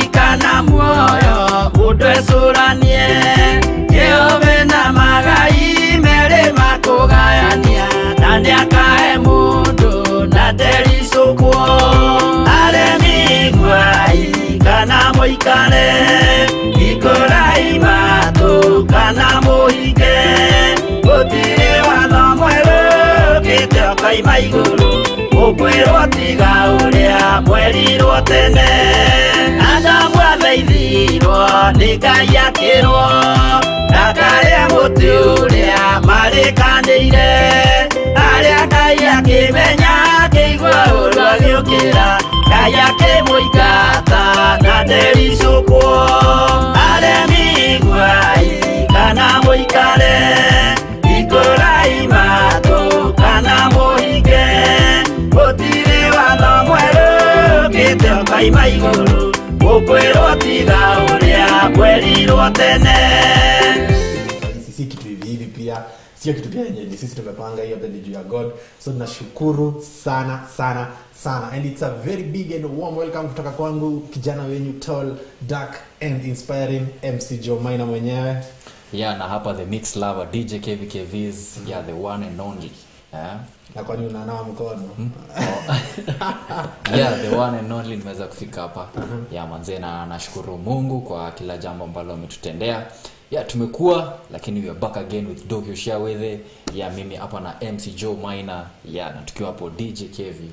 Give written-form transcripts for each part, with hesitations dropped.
kana muoyo udwesuranie Jehova na magai mere makugayania nani akahe mundu na derisukwo aremi gwai kana moikane ikorai matu kana moike gutire watho mweru kiteo kaima iguru ukwirwo tiga uria mwerirwo tene Adamu athaithirwo ni Ngai akirwo ndakaria muti uria marikanĩire aria Ngai akimenya akĩigua ũru agĩũkĩra Ngai akĩmũingata na ndericũkwo aremi gwai kana mũikare ikũrai matũ kana mũhinge gũtirĩ watho mwerũ gĩteo kaima igũrũ ukwirwo tiga uria mwerirwo tene. Sisi kitu hivi pia sio kitu pia yenyewe sisi tumepanga hiyo the juu ya God. So tunashukuru sana sana sana, and it's a very big and warm welcome kutoka kwangu kijana wenyu tall, dark and inspiring MC MAINA mwenyewe. Yeah, na hapa the mix lover DJ KEVVIS, yeah, the one and only. Yeah. Na kwani unanawa mkono? Yeah, the one and only nimeweza kufika hapa. Yeah, manze na nashukuru Mungu kwa kila jambo ambalo ametutendea. Yeah, tumekuwa lakini we are back again with WITHI. Yeah, mimi hapa na MC MAINA. Yeah, na tukiwa hapo DJ KEVVI.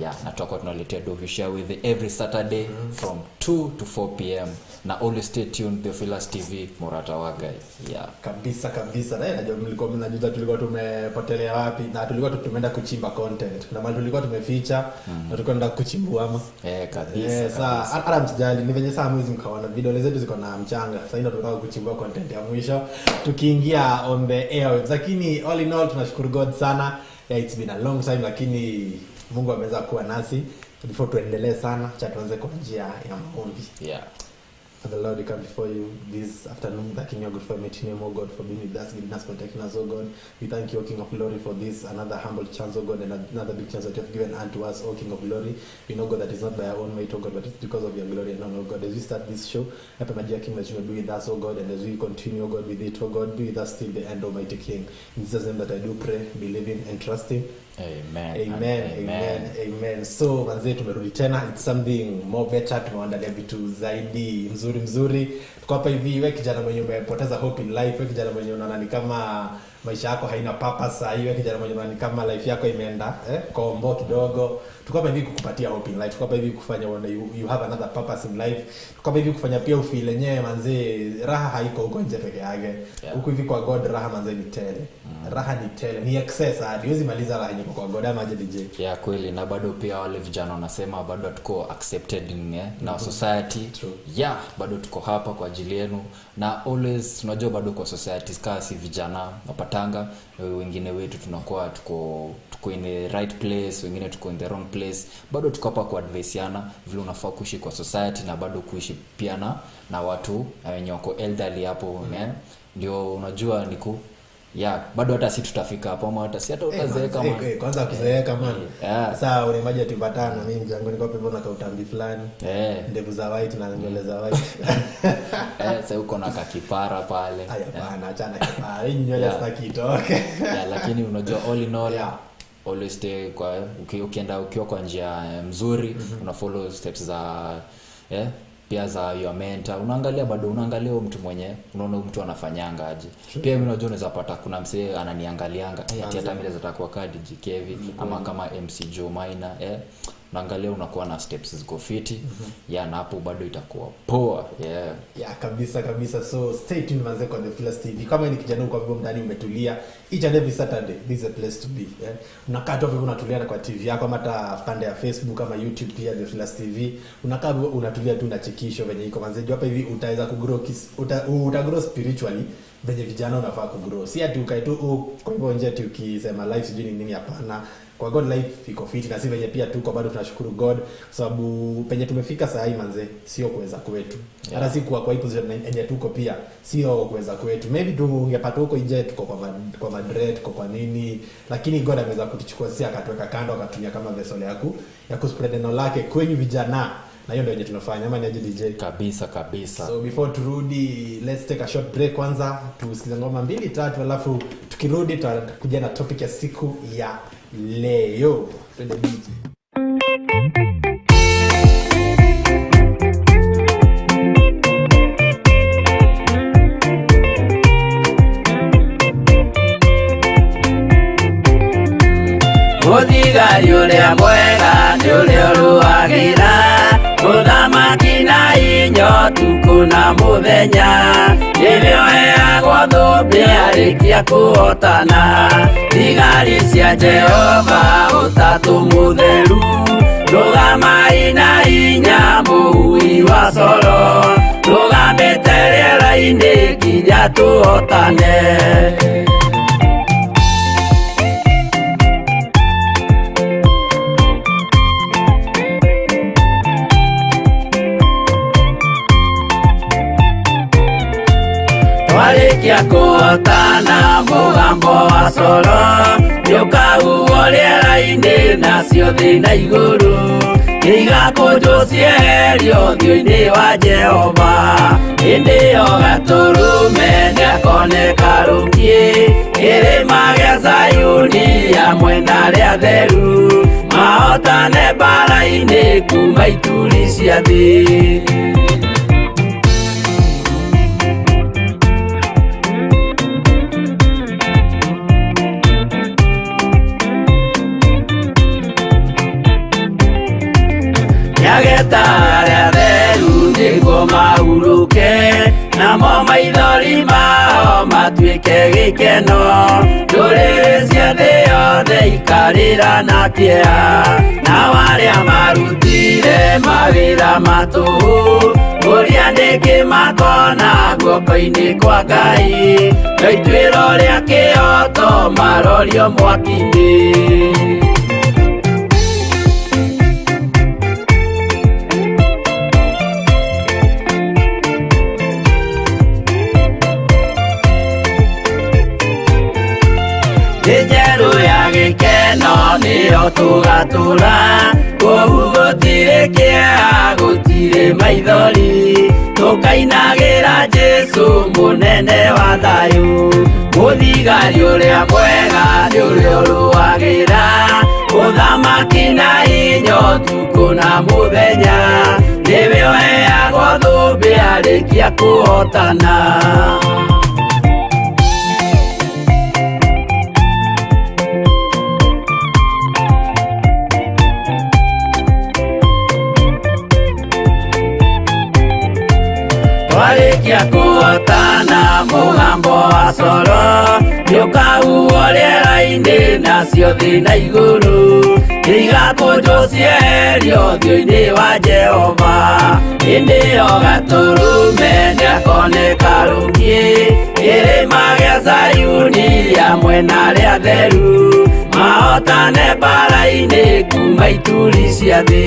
Yeah, na tutakuwa tunaletea WITHI every Saturday from 2 to 4 p.m. na always stay tuned Theophilus TV MURATA wagai. Yeah. Kabisa. Na najua mnajuza tulikuwa tumepotelea wapi na tulikuwa tumeenda kuchimba content. Na mali tulikuwa tumeficha na tulikuwa tunataka kuchimbua ama. Kabisa. Sasa hata msijali ni venye saa mwezi mkaona video zetu ziko na mchanga. Sasa ndio tunataka kuchimbua content ya mwisho tukiingia on the airwaves. Lakini all in all tunashukuru God sana. Yeah, it's been a long time lakini Mungu ameweza kuwa nasi. Before tuendelee sana, cha tuanze kwa njia ya maombi. Yeah. Father Lord, we come before you this afternoon, thanking you, God, for meeting you, oh God, for being with us, giving us, protecting us, oh God. We thank you, O King of Glory, for this another humble chance, oh God, and another big chance that you have given unto us, O King of Glory. We know, God, that is not by our own might, oh God, but it's because of your glory and honor, oh God. As we start this show, I pray, my dear King, that you will be with us, oh God, and as we continue, oh God, with it, oh God, be with us till the end, Almighty King. In Jesus' name that I do pray, believing and trusting. Amen. So manze tumerudi tena, it's something more better, tumeandalia vitu zaidi mzuri. Tuko hapa hivi, wewe kijana mwenye umepoteza hope in life, wewe kijana mwenye unaona ni kama maisha yako haina purpose, wewe kijana mwenye unaona ni kama life yako imeenda kombo kidogo. Tuko hapa hivi kukupatia hope in life, tuko hapa hivi kufanya you have another purpose in life. Tuko hapa hivi kufanya pia ufeel yenyewe manze raha haiko huko nje peke yake. Huko hivi kwa God raha manze ni tele. Raha ni tele, ni excess, hatuwezi maliza raha nyingi kwa God ama aje DJ. Yeah, kweli, na bado pia wale vijana wanasema bado tuko accepted in na society. True. Yeah, bado tuko hapa kwa ajili yenu na always tunajua bado kwa society kasi vijana napatanga wengine wetu tunakuwa tuko in the right place, wengine tuko in the wrong place. Bado tuko hapa kwa adviceana vile unafaa kuishi kwa society na bado kuishi pia na watu wenye wako elderly hapo, ndio unajua niku bado hata si tutafika hapo ama hata si hata utazeeka kwanza kuzeeka man. Sasa unaimaje tupatana mimi mjango niko pepo na kautambi fulani. Ndevu za white na nywele za white. Sasa uko na kakipara pale. Hapana, achana kipara. Hii nywele sitaki itoke. Lakini unajua all in all always stay kwa ukienda ukiwa kwa njia mzuri, una follow steps za pia za your mentor, unaangalia mtu mwenye unaona mtu anafanyanga aje. Pia mimi unajua unaweza pata kuna msee ananiangalianga ati hata mimi naweza kuwa kadi KEVVI ama kama MC MAINA unaangalia unakuwa na steps ziko fiti na hapo bado itakuwa poa. Kabisa. So stay tuned manze kwa the Theophilus TV. Kama ni kijana uko hapo ndani umetulia, each and every Saturday this is a place to be. Unakaa tu hapo unatulia kwa TV yako ama hata pande ya Facebook ama YouTube pia the Theophilus TV. Unakaa unatulia tu na chekisho venye iko manze. Hapa hivi utaweza kugrow utagrow spiritually venye vijana unafaa kugrow. Si ati ukae tu kwa hivyo nje tu ukisema life sijui nini, hapana. Kwa God life iko fiti na si venye pia tuko bado tunashukuru God sababu penye tumefika saa hii manze sio kuweza kwetu. Hata si kwa hii position yenye tuko pia sio kuweza kwetu. Maybe tu ungepata huko nje tuko kwa Madrid tuko kwa nini, lakini God ameweza kutuchukua sisi akatuweka kando akatumia kama vessel ya kuspread neno lake kwenye vijana na hiyo ndio yenye tunafanya ama ni DJ kabisa. So before turudi, let's take a short break kwanza, tusikize ngoma 2-3, alafu tukirudi tutakuja na topic ya siku ya leo. Twende DJ. Muthigari uria mwega ni uria ruagira muthamaki na inyo tuku na muthenya nĩrĩo heagwo thũmbĩ arĩkia kũhotana thigari cia Jehova ũtatũ mũtheru rũgamai na hinya mũhui wa coro rũgamĩte rĩera-inĩ nginya tũhotane. Walikia kuotana mugambo wa coro nĩũkahuhwo rĩera-inĩ nacio thĩ na igũrũ igakũnjwo cieherio ũthiũ-inĩ wa Jehova hĩndĩ ĩyo gatũrũme nĩakoneka rũngiĩ kĩrĩma gĩa Zayuni ya mwena rĩa theru mahotane mbara-inĩ kuma ituri cia thĩ. Nyageta arĩa theru nĩguo mahurũke namo maithori mao matuĩke gĩkeno ndũrĩrĩ cia thĩ yothe ikarĩra na kĩeha nao arĩa marutire mawĩra matũhũ ũrĩa nĩkĩ makona guoko-inĩ kwa Ngai na ituĩro rĩa kĩhoto marorio mwaki-inĩ. Njeru ya gĩkeno nĩyo tũgatũra kũu gũtirĩ kĩeha gũtirĩ maithori tũkainagĩra Jesũ mũnene wa thayũ mũthigari ũrĩa mwega nĩ ũrĩa ũrũagĩra ũthamaki na hinya ũtukũ na mũthenya nĩwe ũheagwo thũmbĩ arĩkia kũhotana. Walikia kuotana mugambo wa coro nĩũkahuhwo rĩera-inĩ nacio thĩ na igũrũ igakũnjwo cieherio ũthiũ-inĩ wa Jehova hĩndĩ ĩyo gatũrũme nĩakoneka rũngiĩ kĩrĩma gĩa Zayuni ya mwena rĩa theru mahotane mbara-inĩ kuma ituri cia thĩ.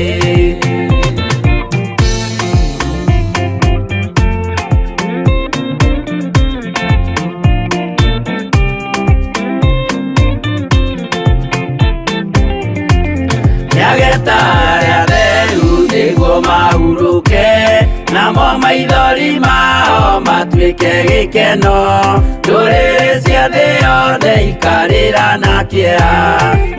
Nyageta arĩa theru nĩguo mahurũke namo maithori mao matuĩke gĩkeno ndũrĩrĩ cia thĩ yothe ikarĩra na kĩeha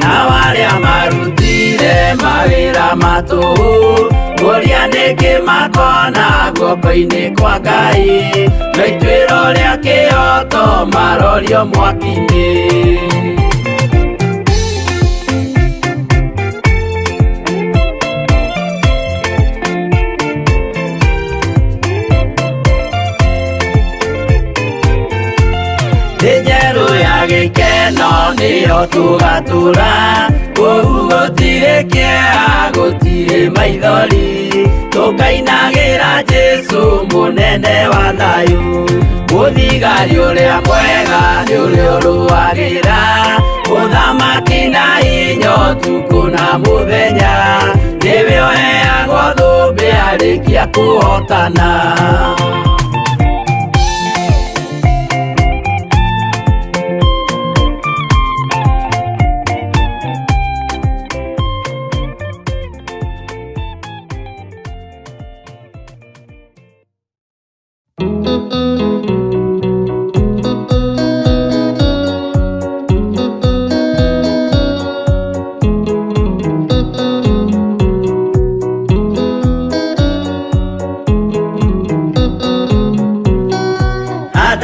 nao arĩa marutire mawĩra matũhũ ũrĩa nĩkĩ makona guoko-inĩ kwa Ngai na ituĩro rĩa kĩhoto marorio mwaki-inĩ. Njeru ya gĩkeno nĩyo tũgatũra kũu gũtirĩ kĩeha gũtirĩ maithori tũkainagĩra Jesũ mũnene wa thayũ mũthigari ũrĩa mwega nĩ ũrĩa ũrũagĩra ũthamaki na hinya ũtukũ na mũthenya nĩwe ũheagwo thũmbĩ arĩkia kũhotana.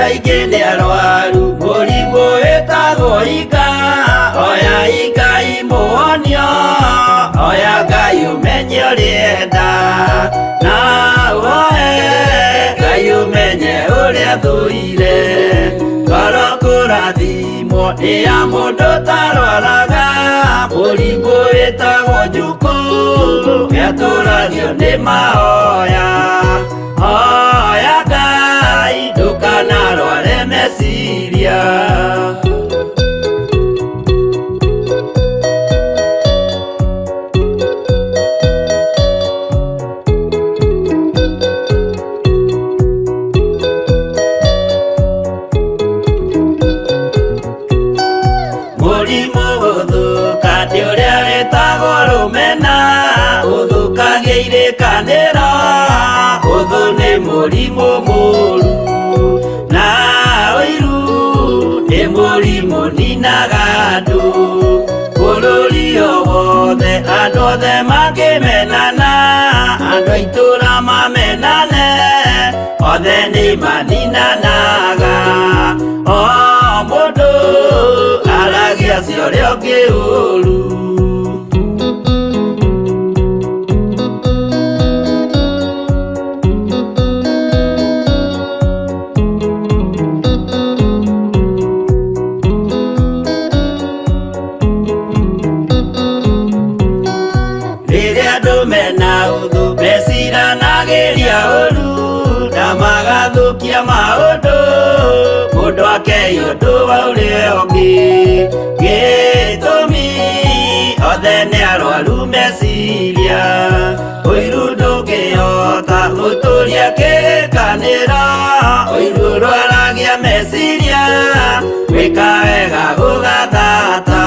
aingĩ nĩ arwaru mũrimũ wĩtagwo ika. Oya Ngai mũhonio, oya Ngai ũmenye ũrĩenda, na ũhoe Ngai ũmenye ũrĩa thũire. Ngoro kũrathimwo nĩ ya mũndũ tarwaraga mũrimũ wĩtagwo njukũ, nĩatũragio nĩ mahoya. Oya Ngai ndũkanarware meciria. Mũrimũ gũthũka nĩ ũrĩa wĩtagwo rũmena, ũthũkagia irĩkanĩro. Ũthũ nĩ mũrimũ mũru, na ũiru nĩ mũrimũ ninaga andũ. Bũrũri o wothe andũ othe mangĩmenana, andũ a itũũra mamenane, othe nĩ maninanaga. O mũndũ aragia cio ũrĩa ũngĩ ũru. Rĩrĩa andũ mena ũthũ meciranagĩria ũru, na magathũkia maũndũ, mũndũ akei ũndũ wa ũrĩa ũngĩ. Gĩtũmi othe nĩ arwaru meciria, ũiru ndũngĩhota gũtũria kĩrĩkanĩro. Ũiru ũrwaragia meciria, gwĩka wega gũgathata,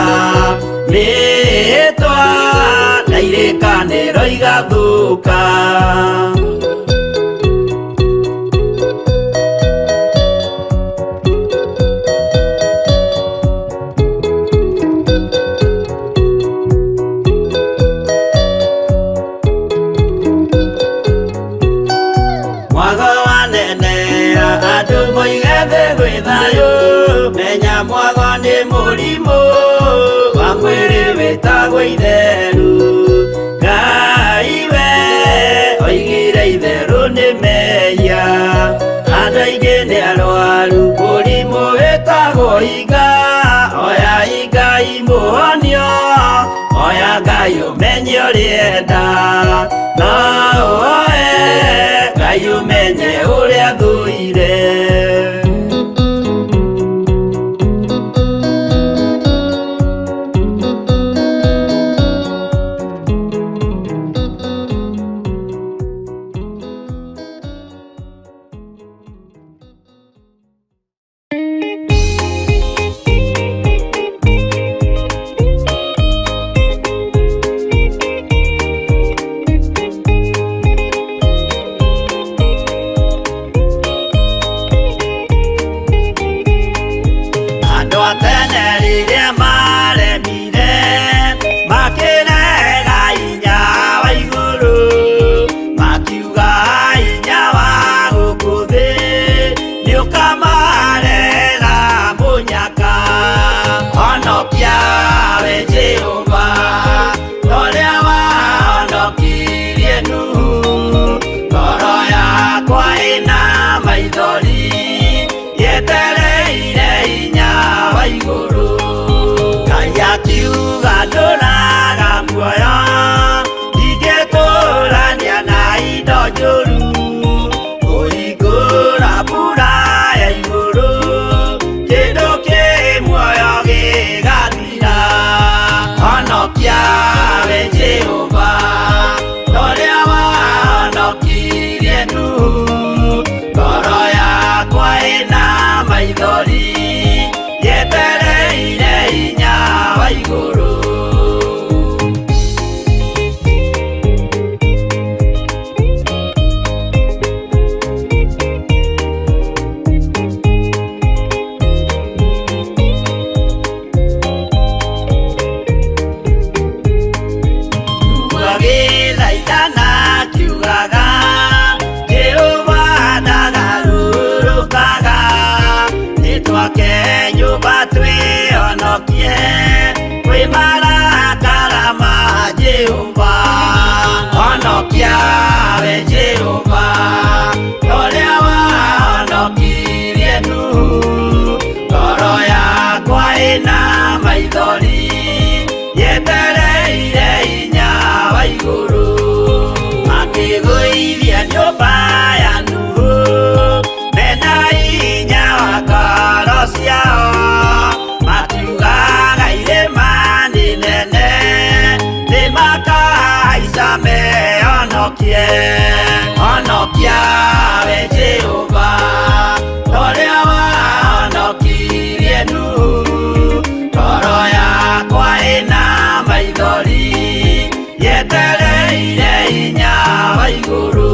rĩĩtwa na irĩkanĩro igathũka. Mwago wanenera andũ moige thĩ gwĩ thayũ, menya mwago nĩ mũrimũ wa mwĩrĩ wĩtagwo itherũ. Ngai we oigire itherũ nĩ mehia, andũ aingĩ nĩ arwaru mũrimũ wĩtagwo ika. Oya Ngai mũhonio, oya Ngai ũmenye ũrĩenda, na ũhoe Ngai ũmenye ũrĩa thũire. honokia we Jehova Olia wahonokirie Nuhu ngoro yakwa ina maithori yetereire hinya wa iguru akigũithia nyũmba ya Nuhu mena hinya wa ngoro ciao makiugaga irĩma nĩ nene nĩmakahaica mehonokie honokia we Jehova ũrĩa wahonokirie Nuhu ngoro yakwa ĩna maithori yetereire hinya wa igũrũ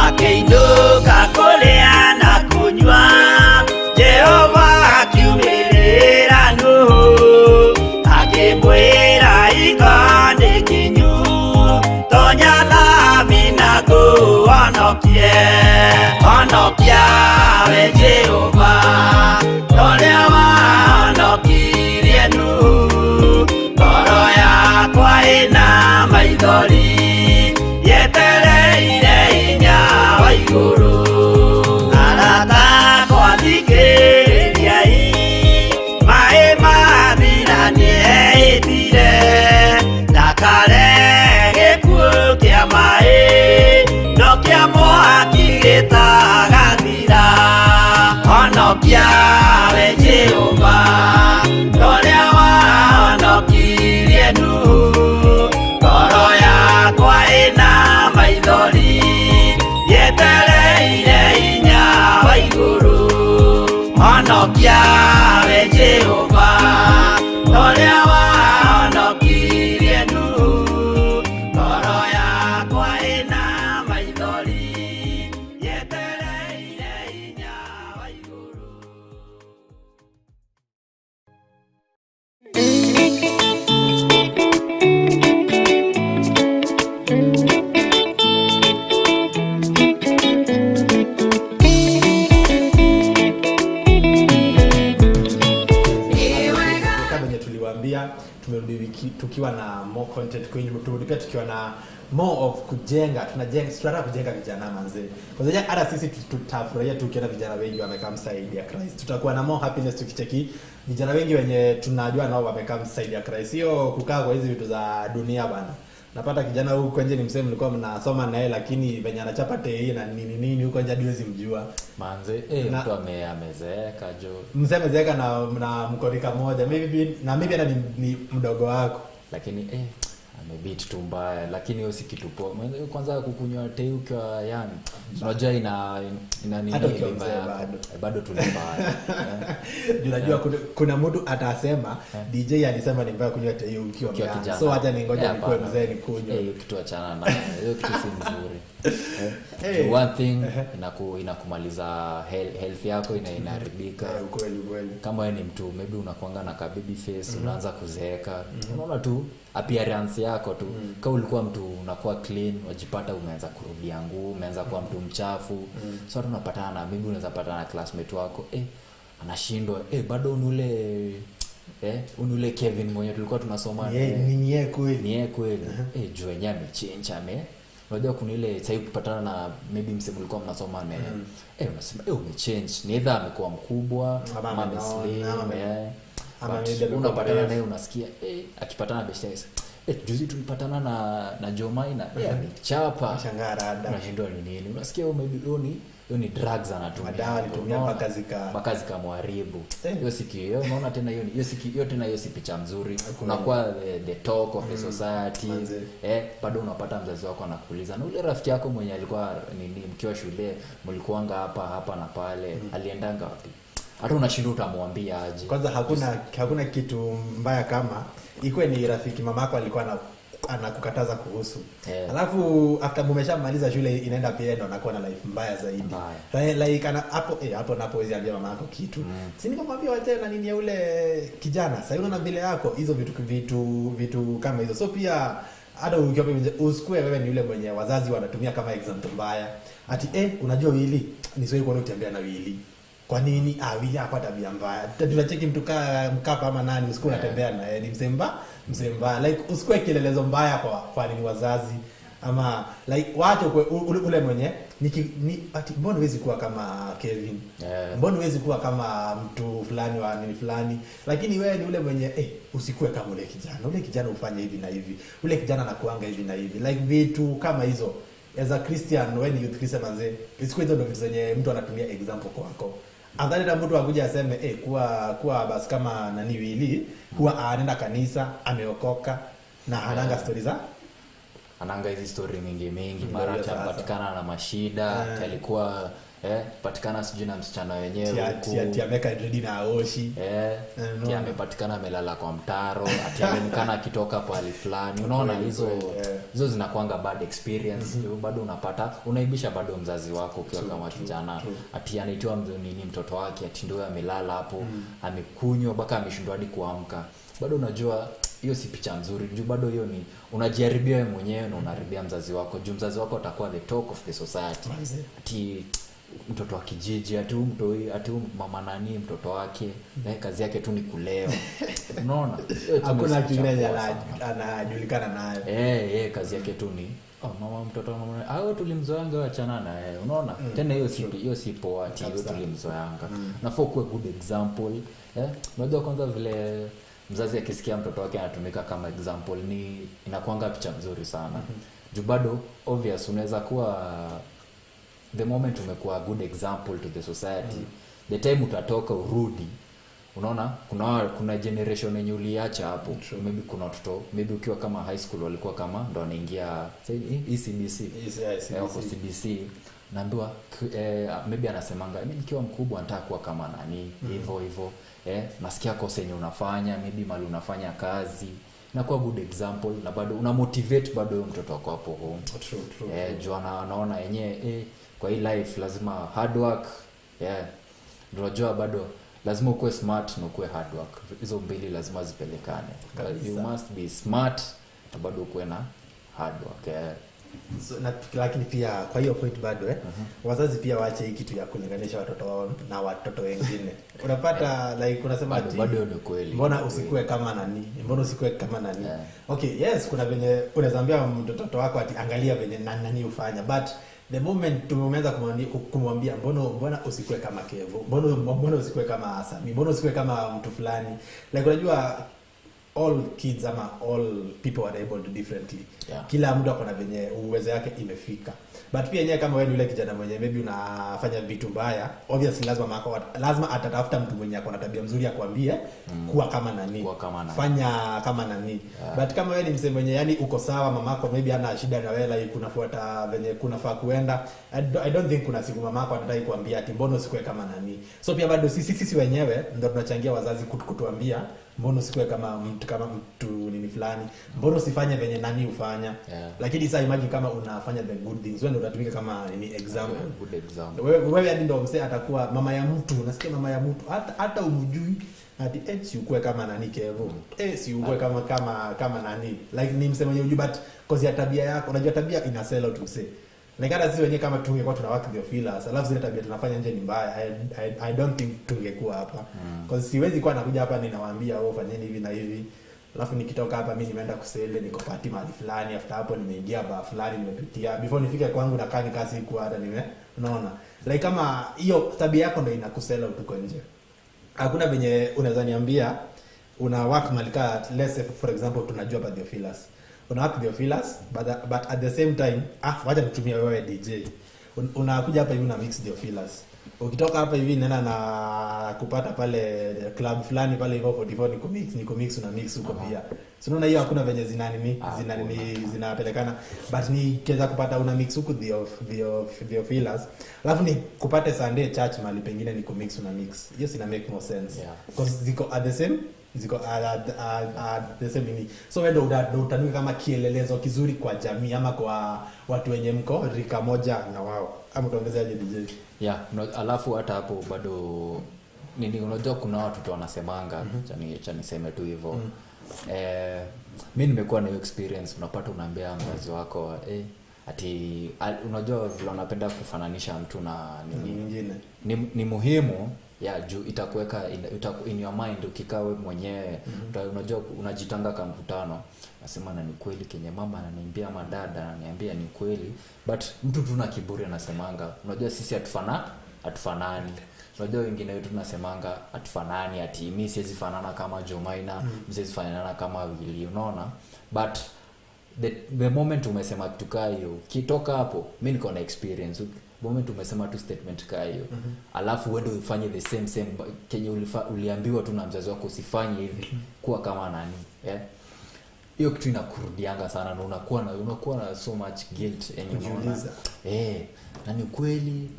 akĩinũka kũrĩa na kũnyua Jehova akiumĩrĩra Nuhu akĩmwĩra iko nĩ kinyu tonya thami na ngũhonokie honokia we Jehova ũrĩa wahonokirie Nuhu ngoro yakwa ĩna maithori yetereire hinya wa igũrũ arata kwathikĩrĩriai maĩ mathira nĩeĩtire ndakare gĩkuũ kĩa maĩ no kĩa mwaki gĩtagathira honokia we Jehova ũrĩa wahonokirie Nuhu ngoro yakwa ĩna maithori yetereire hinya wa igũrũ honokia we Jehova ũrĩa wahonokirie Nuhu ngoro yakwa ĩna maithori yetereire hinya wa igũrũ tumerudi tukiwa na more content kwenye turudi pia tukiwa na more of kujenga tunataka kujenga vijana manze kwa sababu hata sisi tutafurahia tukiona vijana wengi wamekaa msaidi ya Christ tutakuwa na more happiness tukicheki vijana wengi wenye tunajua nao wamekaa msaidi ya Christ sio kukaa kwa hizi vitu za dunia bana napata kijana huko nje ni msemo mlikuwa mnasoma naye lakini venye anachapa tei na nini huko nje hadiwezi mjua manze mtu amezeeka jo msemo zeeka na mkorika moja maybe hata ni mdogo wako lakini amebit tu mbaya lakini hiyo si kitu poa kwanza kukunywa tei ukiwa yani unajua ina nini bado tu mbaya unajua kuna mtu atasema DJ alisema ni mbaya kunywa tei ukiwa kijana so acha ningoja nikuwe mzee nikunywe hiyo kitu achana na hiyo kitu si nzuri one thing inakumaliza health yako inaharibika kweli kama wewe ni mtu maybe unakuanga na ka baby face unaanza kuzeeka unaona tu appearance yako tu kama ulikuwa mtu unakuwa clean wajipata umeanza kurudia nguo umeanza kuwa mtu mchafu so tunapatana na maybe unaweza patana na classmate wako anashindwa bado unule Kevin mwenye tulikuwa tunasoma ni yeye kweli juu yenyewe amechange unajua kuna ile sasa ukipatana na maybe msemo ulikuwa mnasoma naye unasema umechange ni either amekuwa mkubwa ama ameslim ama unapatana naye unasikia akipatana beshaisa juzi tulipatana na JOHN.Yet amechapa shangarada unashindwa ni nini unasikia maybe hiyo ni drugs anatumia madawa alitumia mpaka zikamharibu hiyo sikio unaona tena hiyo sikio tena hiyo si picha mzuri unakuwa the talk of the society bado unapata mzazi wako anakuuliza na ule rafiki yako mwenye alikuwa nini mkiwa shule mlikuanga hapa na pale aliendanga wapi hata unashindwa utamwambia aje kwanza hakuna kitu mbaya kama iko ni rafiki mamako alikuwa anakukataza kuhusu alafu after umeshamaliza shule inaenda pia ndo anakuwa na life mbaya zaidi like hapo napowezi ambia mama yako kitu si nikamwambia wacha na nini ya ule kijana sasa unaona vile yako hizo vitu kama hizo so pia hata ukiwa usikue wewe ni yule mwenye wazazi wanatumia kama example mbaya ati unajua Willy ni sio kuona utembea na Willy. Kwa nini Willy hapa tabia mbaya? Tunacheki mtu mkapa ama nani usikue unatembea na ni msemba like usikue kielelezo mbaya kwa nini wazazi ama like watu ule mwenye ati mbona huwezi kuwa kama Kevin, mbona huwezi kuwa kama mtu fulani wa nini fulani, lakini wewe ni ule mwenye usikue kama ule kijana ufanye hivi na hivi, ule kijana anakuanga hivi na hivi, like vitu kama hizo. As a Christian, when youth Christian manze, isikue hizo ndio vitu zenye mtu anatumia example kwako. Adhani na mtu akuja aseme kuwa basi kama nani Willy kuwa anaenda kanisa ameokoka na ananga stories ananga hizi story mingi mara atapatikana na mashida alikuwa patikana sijui na msichana wenyewe ati ameka ready na aoshi ati amepatikana amelala kwa mtaro ati ameonekana akitoka pale fulani. Unaona hizo zinakuanga bad experience. Bado unapata unaibisha bado mzazi wako ukiwa kama kijana ati anaitwa nini mtoto wake ati ndio amelala hapo amekunywa mpaka ameshindwa hadi kuamka. Bado unajua hiyo si picha nzuri. Juu bado hiyo ni unajiharibia wewe mwenyewe na unaharibia mzazi wako. Juu mzazi wako atakuwa the talk of the society. Ati mtoto wa kijiji ati mama nani mtoto wake kazi yake tu ni kuleo. Unaona? Hakuna kingine anajulikana nayo. Kazi yake tu ni mama mtoto mama tulimzoanga achana na yeye. Unaona? Tena hiyo si poa ati hiyo tulimzoanga. Nafaa kuwe good example. Unajua kwanza vile mzazi akisikia mtoto wake anatumika kama example ni inakuanga picha nzuri sana. Juu bado obvious unaweza kuwa the moment umekuwa good example to the society, the time utatoka urudi, unaona kuna generation yenye uliacha hapo. Maybe kuna watoto maybe ukiwa kama high school walikuwa kama ndo wanaingia ECBC CBC naambiwa maybe anasemanga mimi nikiwa mkubwa nataka kuwa kama nani hivyo nasikia kosa yenye unafanya maybe mali unafanya kazi na kwa good example na bado una motivate bado mtoto wako hapo home. True. Juu anaona yenyewe kwa hii life lazima hard work. Unajua bado lazima ukue smart na ukue hard work. Hizo mbili lazima zipelekane. You must be smart na bado ukue na hard work. So, lakini pia kwa hiyo point bado wazazi pia waache hii kitu ya kulinganisha watoto wao na watoto wengine. Unapata like unasema ati bado ni kweli. Mbona usikue kama nani? Mbona usikue kama nani? Okay, yes, kuna venye unaweza ambia mtoto wako ati angalia venye nani ufanya, but the moment tumeanza kumwambia mbona usikue kama Kevo, mbona usikue kama Asami, mbona usikue kama mtu fulani, like unajua all kids ama all people are able to differently. Kila mtu akona venye uwezo yake imefika. But pia yeye kama wewe yule kijana mwenye maybe unafanya vitu mbaya, obviously lazima atatafuta mtu mwenye akona tabia nzuri ya kuambia kuwa kama nani, fanya kama nani. But kama wewe ni msemo mwenye yani uko sawa, mamako maybe ana shida na wewe like unafuata venye kunafaa kuenda, I don't think kuna siku mamako anataka kuambia ati mbona usikue kama nani. So pia bado sisi wenyewe ndio tunachangia wazazi kutuambia mbona usikue kama mtu nini fulani, mbona usifanye venye nani ufanya. Lakini sasa imagine kama unafanya the good things, wewe ndio utatumika kama ni example. Good example. Wewe hadi ndio msee atakuwa mama ya mtu, unasikia mama ya mtu hata umjui ati si ukue kama nani Kevo, si ukue kama nani, like ni msee mwenye ujui, but cause ya tabia yako. Unajua tabia ina sell out msee. Like hata sisi wenyewe kama tungekuwa tunawaka Theophilus, alafu zile tabia tunafanya nje ni mbaya, I don't think tungekuwa hapa. Cause siwezi kuwa nakuja hapa ninawaambia fanyeni hivi na hivi, alafu nikitoka hapa mimi nimeenda kusele niko party mahali fulani, after hapo nimeingia bar fulani nimepitia, before nifike kwangu na kazi kwa hata unaona like kama hiyo tabia yako ndio inakusela utuko nje. Hakuna venye unaweza niambia una work malika, let's say for example tunajua ba Theophilus, una work Theophilus but at the same time wacha nitumie wewe DJ, unakuja hapa hivi una mix Theophilus, ukitoka hapa hivi nena na kupata pale club fulani pale hivyo 44 ni mix una mix huko pia. So unaona hiyo hakuna venye zinapelekana, but ni kiweza kupata una mix huko Theophilus, alafu ni kupate Sunday church mali pengine ni mix una mix, hiyo sina make more sense because ziko at the same nini. So wewe ndio utanuka kama kielelezo kizuri kwa jamii ama kwa watu wenye mko rika moja na wao, ama utaongezeaje DJ? Alafu hata hapo bado nini, unajua kuna watu tu wanasemanga cha niseme tu hivyo mimi nimekuwa na hiyo experience. Unapata unaambia mzazi wako ati unajua vile unapenda kufananisha mtu na mwingine. Ni muhimu ya juu itakuweka in your mind ukikaa wewe mwenyewe. Unajua unajitanga kama mkutano nasema na ni kweli kenye mama ananiambia madada ananiambia ni kweli, but mtu tu na kiburi anasemanga unajua sisi hatufanani. Unajua wengine wetu tunasemanga hatufanani, ati mimi siwezi fanana kama MAINA, siwezi fanana kama WITHI, unaona. But the moment umesema kitu kaa hiyo, kitoka hapo mimi niko na experience. Moment umesema tu statement kaa hiyo, alafu wewe ndio ufanye the same kenye uliambiwa tu na mzazi wako usifanye hivi, kuwa kama nani hiyo kitu inakurudianga sana na unakuwa na so much guilt unaona nani kweli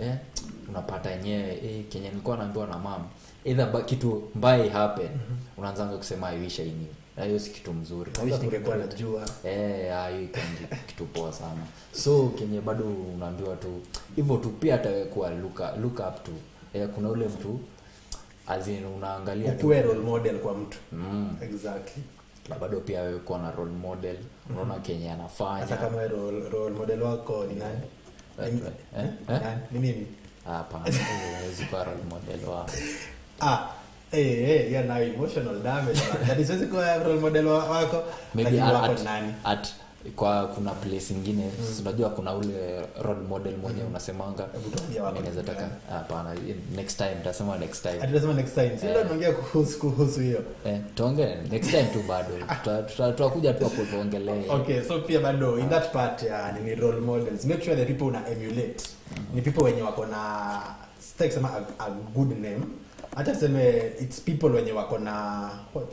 unapata yenyewe kenye nilikuwa naambiwa na mama either kitu mbaya happen, unaanza kusema I wish I knew. Hiyo si kitu mzuri. I wish ningekuwa najua. Hiyo kitu poa sana. So kenye bado unaambiwa tu hivyo tu, pia atakuwa look up to kuna ule mtu azin unaangalia tu role model kwa mtu. Exactly. Na bado pia wewe kuwa na role model, unaona kenye anafanya. Hata kama role model wako ni nani? Ni mimi. Hapana, huwezi kuwa role model wako. Yeah, now emotional damage. That is what's called role model wako. Maybe at kuna place nyingine unajua kuna ule role model mmoja unasemanga naweza taka hapana next time tutasema next time. Atasema next time. Sio tunaongea kuhusu hiyo. Tuongee next time tu bado. Tutakuja tu hapo tuongelee. Okay, so pia bado in that part ni role models. Make sure the people una emulate. Ni people wenye wako na stake sama a good name. Hata tuseme it's people wenye wako na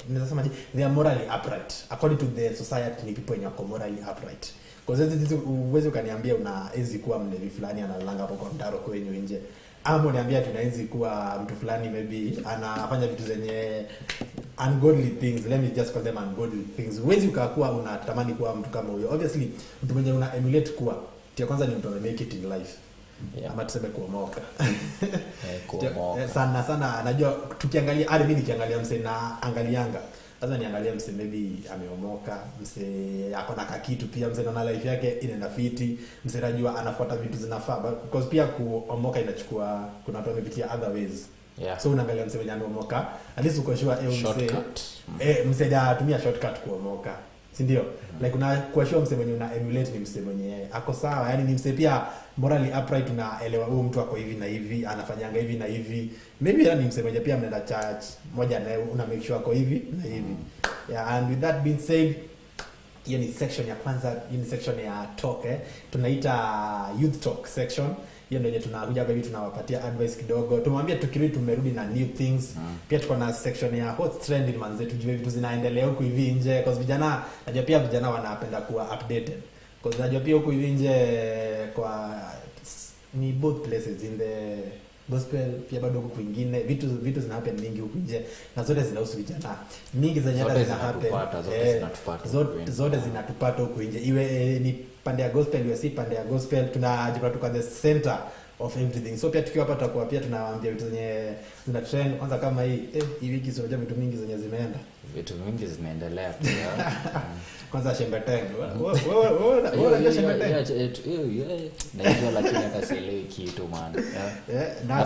ninasema they are morally upright according to the society. Ni people wenye wako morally upright, because this uwezo kaniambia unaenzi kuwa mlevi fulani analanga hapo kwa mtaro kwenye nje, ama uniambia tunaenzi kuwa mtu fulani maybe anafanya vitu zenye ungodly things, let me just call them ungodly things. Uwezi ukakuwa unatamani kuwa mtu kama huyo. Obviously mtu mwenye una emulate kuwa tia kwanza ni mtu make it in life. Ama tuseme kuomoka. Sana najua tukiangalia mimi nikiangalia mse na angalianga. Sasa niangalia mse maybe ameomoka, mse ako na kakitu pia, mse na life yake inaenda fiti, mse najua anafuata vitu zinafaa, because pia kuomoka inachukua kuna watu wamepitia other ways. So unaangalia mse mwenye ameomoka, at least uko sure mse anatumia shortcut kuomoka. Si ndio? Like kwa sure mse mwenye una emulate ni mse mwenye ako sawa, yani ni mse pia morally upright, unaelewa huyu mtu ako hivi na hivi, anafanyanga hivi na hivi. Maybe ni mse mwenye pia mnaenda church moja na una make sure ako hivi na hivi. And with that being said, hiyo ni section ya kwanza, hiyo ni section ya talk tunaita youth talk section. Hiyo ndio tunakuja kwa hivi tunawapatia advice kidogo. Tumwambia tukirudi tumerudi na new things. Pia tuko na section ya hot trend in manze, tujue vitu zinaendelea huku hivi nje, because vijana najua pia vijana wanapenda kuwa updated. Because najua pia huku hivi nje kwa ni both places in the gospel, pia bado huku kwingine vitu zina happen mingi huku nje, na zote zinahusu vijana. Mingi zenye hata zina happen zote zinatupata huku nje, iwe ni pande ya gospel iwe si pande ya gospel, tunajipata tuko the center of everything. So pia tukiwa hapa tutakuwa pia tunawaambia vitu zenye zina trend. Kwanza kama hii wiki sio vitu mingi zenye zimeenda, vitu mingi zimeendelea pia. Kwanza shembeteng wewe shembeteng najua, lakini hata sielewi kitu man. Na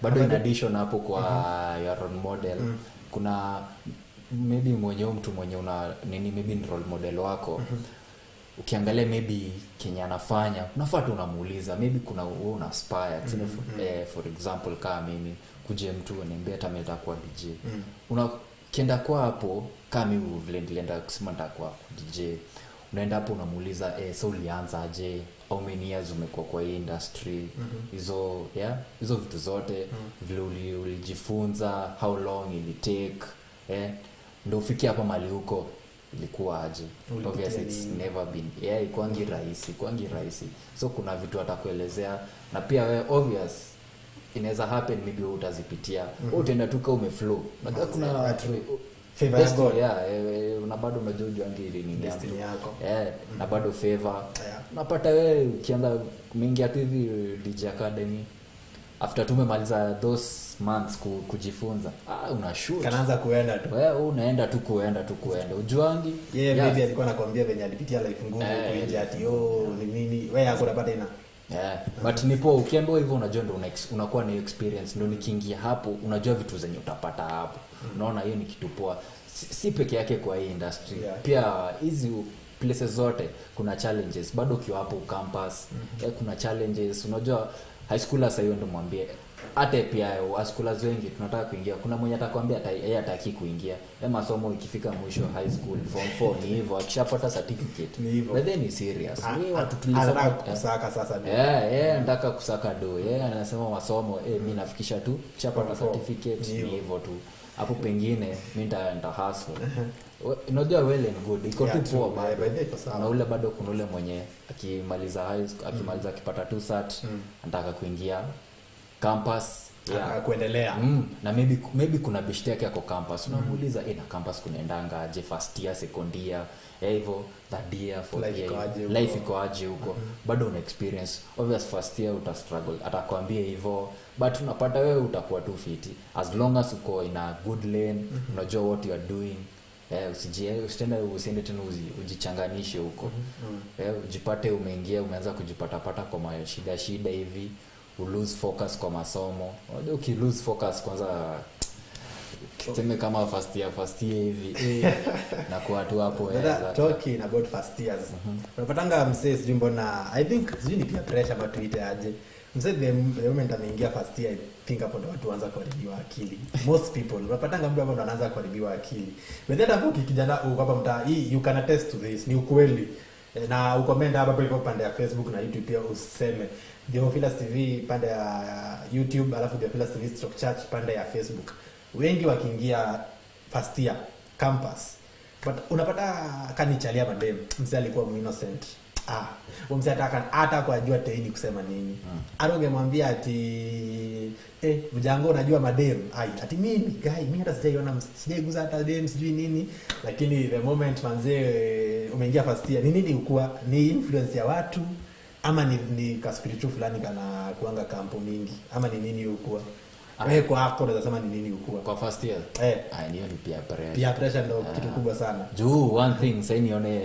bado in addition hapo kwa your role model, kuna maybe mtu mwenye una nini, maybe ni role model wako. Ukiangalia maybe Kenya anafanya, unafaa tu unamuuliza, maybe kuna wewe una aspire for example kama mimi kuje mtu niambie hata mimi nitakuwa DJ. Unakienda kwa hapo kama mimi vile nilienda kusema nitakuwa DJ, unaenda hapo unamuuliza so ulianza aje, how many years umekuwa kwa hii industry, hizo vitu zote vile ulijifunza, how long it take ndio ufikie hapa mali huko, ilikuwa aje. Obviously it's never been ikwangi rahisi. So kuna vitu atakuelezea, na pia wewe obvious inaweza happen maybe utazipitia, utaenda tu kama umeflow. Unajua kuna favor ya God, una bado unajua ngiri ni destiny yako, na bado favor unapata wewe. Ukianza mingi tu hivi DJ Academy after tumemaliza those months kujifunza unashoot kanaanza kuenda tu wewe unaenda tu kuenda ujuangi maybe alikuwa anakuambia venye alipitia life ngumu kuingia ati ni nini wewe hakuna pata ina but nipo ukiambiwa hivyo unajua ndo unakuwa na experience ndo nikiingia hapo unajua vitu zenye utapata hapo unaona hiyo ni kitu poa si peke yake kwa hii industry pia hizi places zote kuna challenges bado ukiwa hapo campus kuna challenges unajua high schoolers hiyo ndo mwambie hata pia high schoolers wengi tunataka kuingia kuna mwenye atakwambia yeye hataki kuingia masomo ikifika mwisho high school form 4 ni hivyo akishapata certificate ni hivyo but then ni serious ni watu tulisema kusaka sasa nataka kusaka do anasema masomo mimi nafikisha tu chapata certificate ni hivyo tu hapo pengine mimi nita hustle unajua well and good iko tu poa bado na ule bado kuna ule mwenye akimaliza akipata tu cert anataka kuingia campus kuendelea na maybe kuna beshte yake yako campus unamuuliza na campus kunaendanga aje first year second year hivyo third year fourth year life iko aje huko bado una experience obvious first year uta struggle atakwambia hivyo but unapata wewe utakuwa tu fiti as long as uko in a good lane unajua what you are doing usiende tena ujichanganishe huko ujipate umeanza kujipatapata kwa shida hivi lose focus kwa masomo unajua lose focus kwanza tuseme kama first year hivi na kwa watu hapo talking about first years unapatanga msee sijui mbona I think sijui ni pia pressure but tuite aje msee the moment ameingia first year I think hapo ndo watu waanza kuharibiwa akili most people unapatanga mtu hapo ndo anaanza kuharibiwa akili but then hapo kijana uko hapa mtaa hii you can attest to this ni ukweli na ucomment hapa hivyo pande ya Facebook na YouTube pia useme Theophilus TV pande ya YouTube alafu Theophilus TV Church pande ya Facebook wengi wakiingia first year campus but unapata kanichalia madem mzee alikuwa innocent mzee hata kujua teini kusema nini arongemwambia ati mjango unajua madem ati mimi hata sijaiguza hata dem sijui nini lakini the moment manzee umeingia first year nini ukua ni influence ya watu ama ni ka spiritual fulani kana kuanga kampo mingi ama ni nini ukua wewe kwa hapo unasema ni nini ukua kwa first year hiyo ni pia pressure ndo kitu kubwa sana juu one thing sasa nione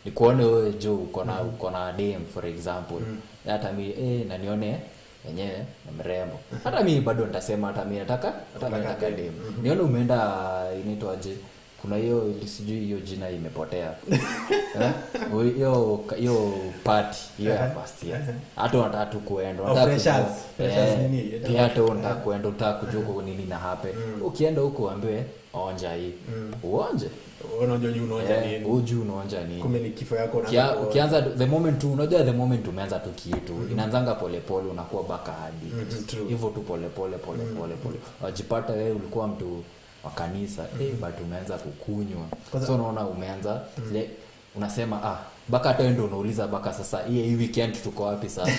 ni kuone wewe juu uko na DM for example hata mimi na nione yenyewe na mrembo hata mimi bado nitasema hata mimi nataka DM nione umeenda inaitwaje kuna hiyo sijui hiyo jina imepotea hiyo party hiyo first year hata unataka tu kuenda freshers nini pia hata unataka kuenda utakujua nini na happen ukienda huko ambiwe onja hii uonje unajua nini unaonja nini kumbe ni kifo yako ukianza the moment umeanza tu kitu inaanzanga polepole unakuwa baka hadi hivyo tu polepole wajipata wewe ulikuwa mtu wa kanisa but umeanza kukunywa so unaona umeanza unasema baka hata ndio unauliza baka sasa hii weekend tuko wapi sasa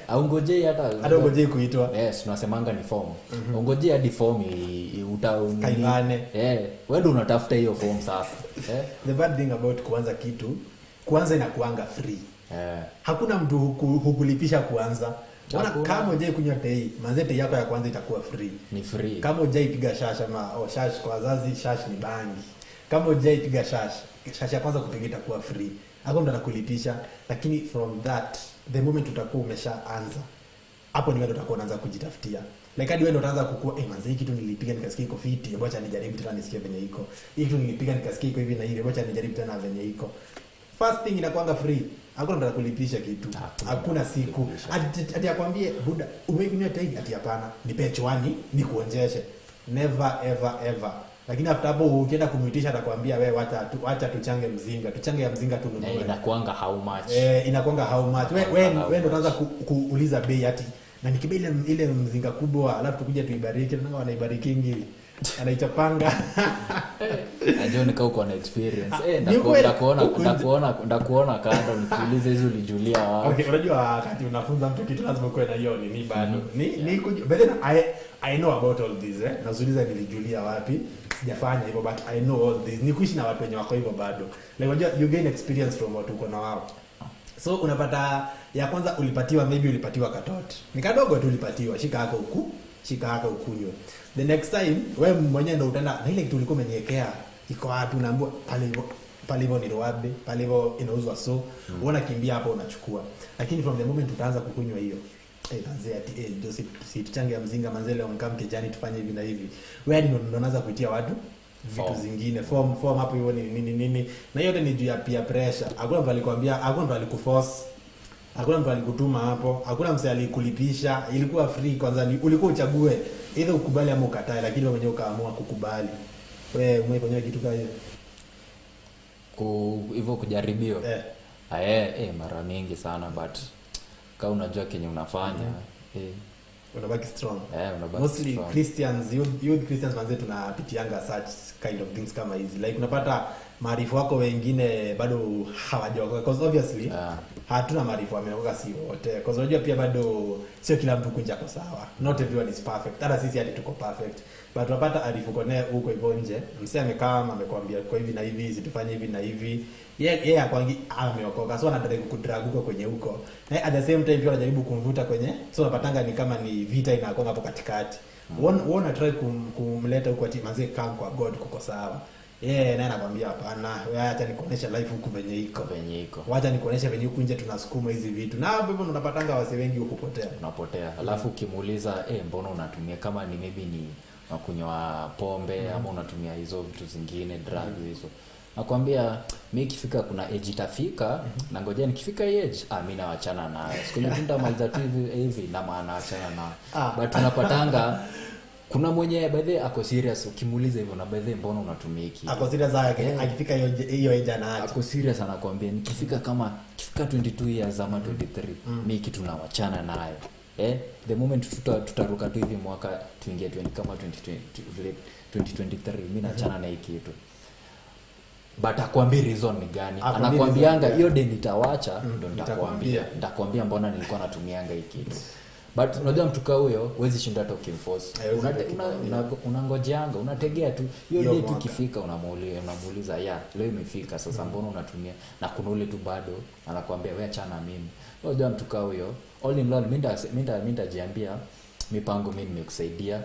au ngojei hata ngojei kuitwa tunasemanga ni form ngojei hadi form kaimane wewe ndio unatafuta hiyo form sasa the bad thing about kuanza inakuanga free hakuna mtu hukulipisha kuanza kama unje kunywa tei manzete yako ya kwanza itakuwa free ni free kama unje ipiga shash ama shash kwa wazazi shash ni bangi kama unje ipiga shash ya kwanza kupiga itakuwa free hapo ndo nakulipisha lakini from that the moment utakuwa umeshaanza hapo ni wewe utakuwa unaanza kujitafutia like hadi wewe ndo utaanza kukua manze kitu nilipiga nikasikia iko fiti acha nijaribu tena nisikie venye iko hii kitu nilipiga nikasikia iko hivi na hivi acha nijaribu tena venye iko first thing inakuanga free hakuna mtu atakulipisha kitu hakuna siku ati akwambie buda umekunywa tei ati hapana nipe chwani nikuonjeshe never ever lakini after hapo ukienda kumuitisha atakwambia wewe acha tuchange ya mzinga tununue inakuanga how much inakuanga how much wewe ndo unaanza kuuliza bei ati na nikibei ile mzinga kubwa alafu tukuja tuibariki na wanaibariki anaitapanga najua nika uko na experience ndakuona kando nikuulize hizo ulijulia wapi okay unajua wakati unafunza mtu kitu lazima uwe na hiyo ni bado ni but then I know about all this nazuliza nilijulia wapi sijafanya hivyo but I know all this ni kuishi na watu wenye wako hivyo bado like unajua you gain experience from what uko na wao So unapata ya kwanza ulipatiwa katot. Ni kadogo tu ulipatiwa, shika hako ukunywe. The next time wewe mwenyewe ndio utaenda na ile kitu ulikuwa umeniwekea iko wapi, unaambiwa pale hivyo ni roabe, pale hivyo inauzwa, so unaona kimbia hapo unachukua. Lakini from the moment utaanza kukunywa hiyo manze ati Joseph si tuchange ya mzinga manzele on kijani tufanye hivi na hivi, wewe ndio unaanza kuitia watu vitu zingine form hapo hivyo nini na yote ni juu ya peer pressure. Hakuna mtu alikwambia, hakuna mtu alikuforce, hakuna mtu alikutuma hapo, hakuna mtu alikulipisha, ilikuwa free. Kwanza ulikuwa uchague either ukubali ama ukatae, lakini wewe mwenyewe ukaamua kukubali. Wewe umefanya kitu kama hiyo hivyo kujaribiwa mara mingi sana, but kama unajua kenye unafanya unabaki strong. Unabaki mostly strong. Christians, youth Christians manze tunapitianga such kind of things kama hizi, like unapata maarifa wako wengine bado hawajaokoka, because obviously hatuna maarifa wameokoka si wote, because unajua pia bado sio kila mtu kunja kwa sawa, not everyone is perfect, hata sisi hadi tuko perfect, but unapata arifu kone huko hivyo nje, msee amekaa amekwambia kwa hivi na hivi situfanye hivi na hivi, yeye akwangi ameokoka, so anataka kukudrag huko kwenye huko, na at the same time pia anajaribu kumvuta kwenye, so unapatanga ni kama ni vita inakuwa hapo katikati. Wanna try kumleta huko ati manze come kwa God kuko sawa. Naye anakuambia hapana, wewe acha nikuonesha life huku venye iko. Wacha nikuonesha venye huku nje tunasukuma hizi vitu. Na hapo hivyo unapatanga wase wengi hukupotea. Unapotea. Alafu ukimuuliza mbona unatumia, kama ni maybe ni unakunywa pombe ama unatumia hizo vitu zingine drugs hizo. Nakwambia mimi ikifika kuna age itafika na ngoja nikifika age mimi naachana nayo. Siku ile tunamaliza tu hivi na maana achana na. But tunapatanga kuna mwenye by the ako serious, ukimuuliza hivyo na by the mbona unatumia hiki? Ako serious akifika hiyo age anaacha. Ako serious anakuambia nikifika 22 years ama 23 mimi kitu nawachana nayo. The moment tutaruka tu hivi mwaka tuingie kama 2023 mimi naachana na hiki kitu. But akwambia reason ni gani? Anakuambianga hiyo deni nitawacha ndio nitakwambia mbona nilikuwa natumianga hiki kitu. But unajua mtu kama huyo huwezi shinda hata ukimforce. Unangojeanga, unategea tu hiyo date ikifika unamuuliza leo imefika sasa mbona unatumia, na kuna ule tu bado anakuambia wewe achana mimi. Unajua mtu kama huyo all in all mimi nitajiambia mipango mimi nimekusaidia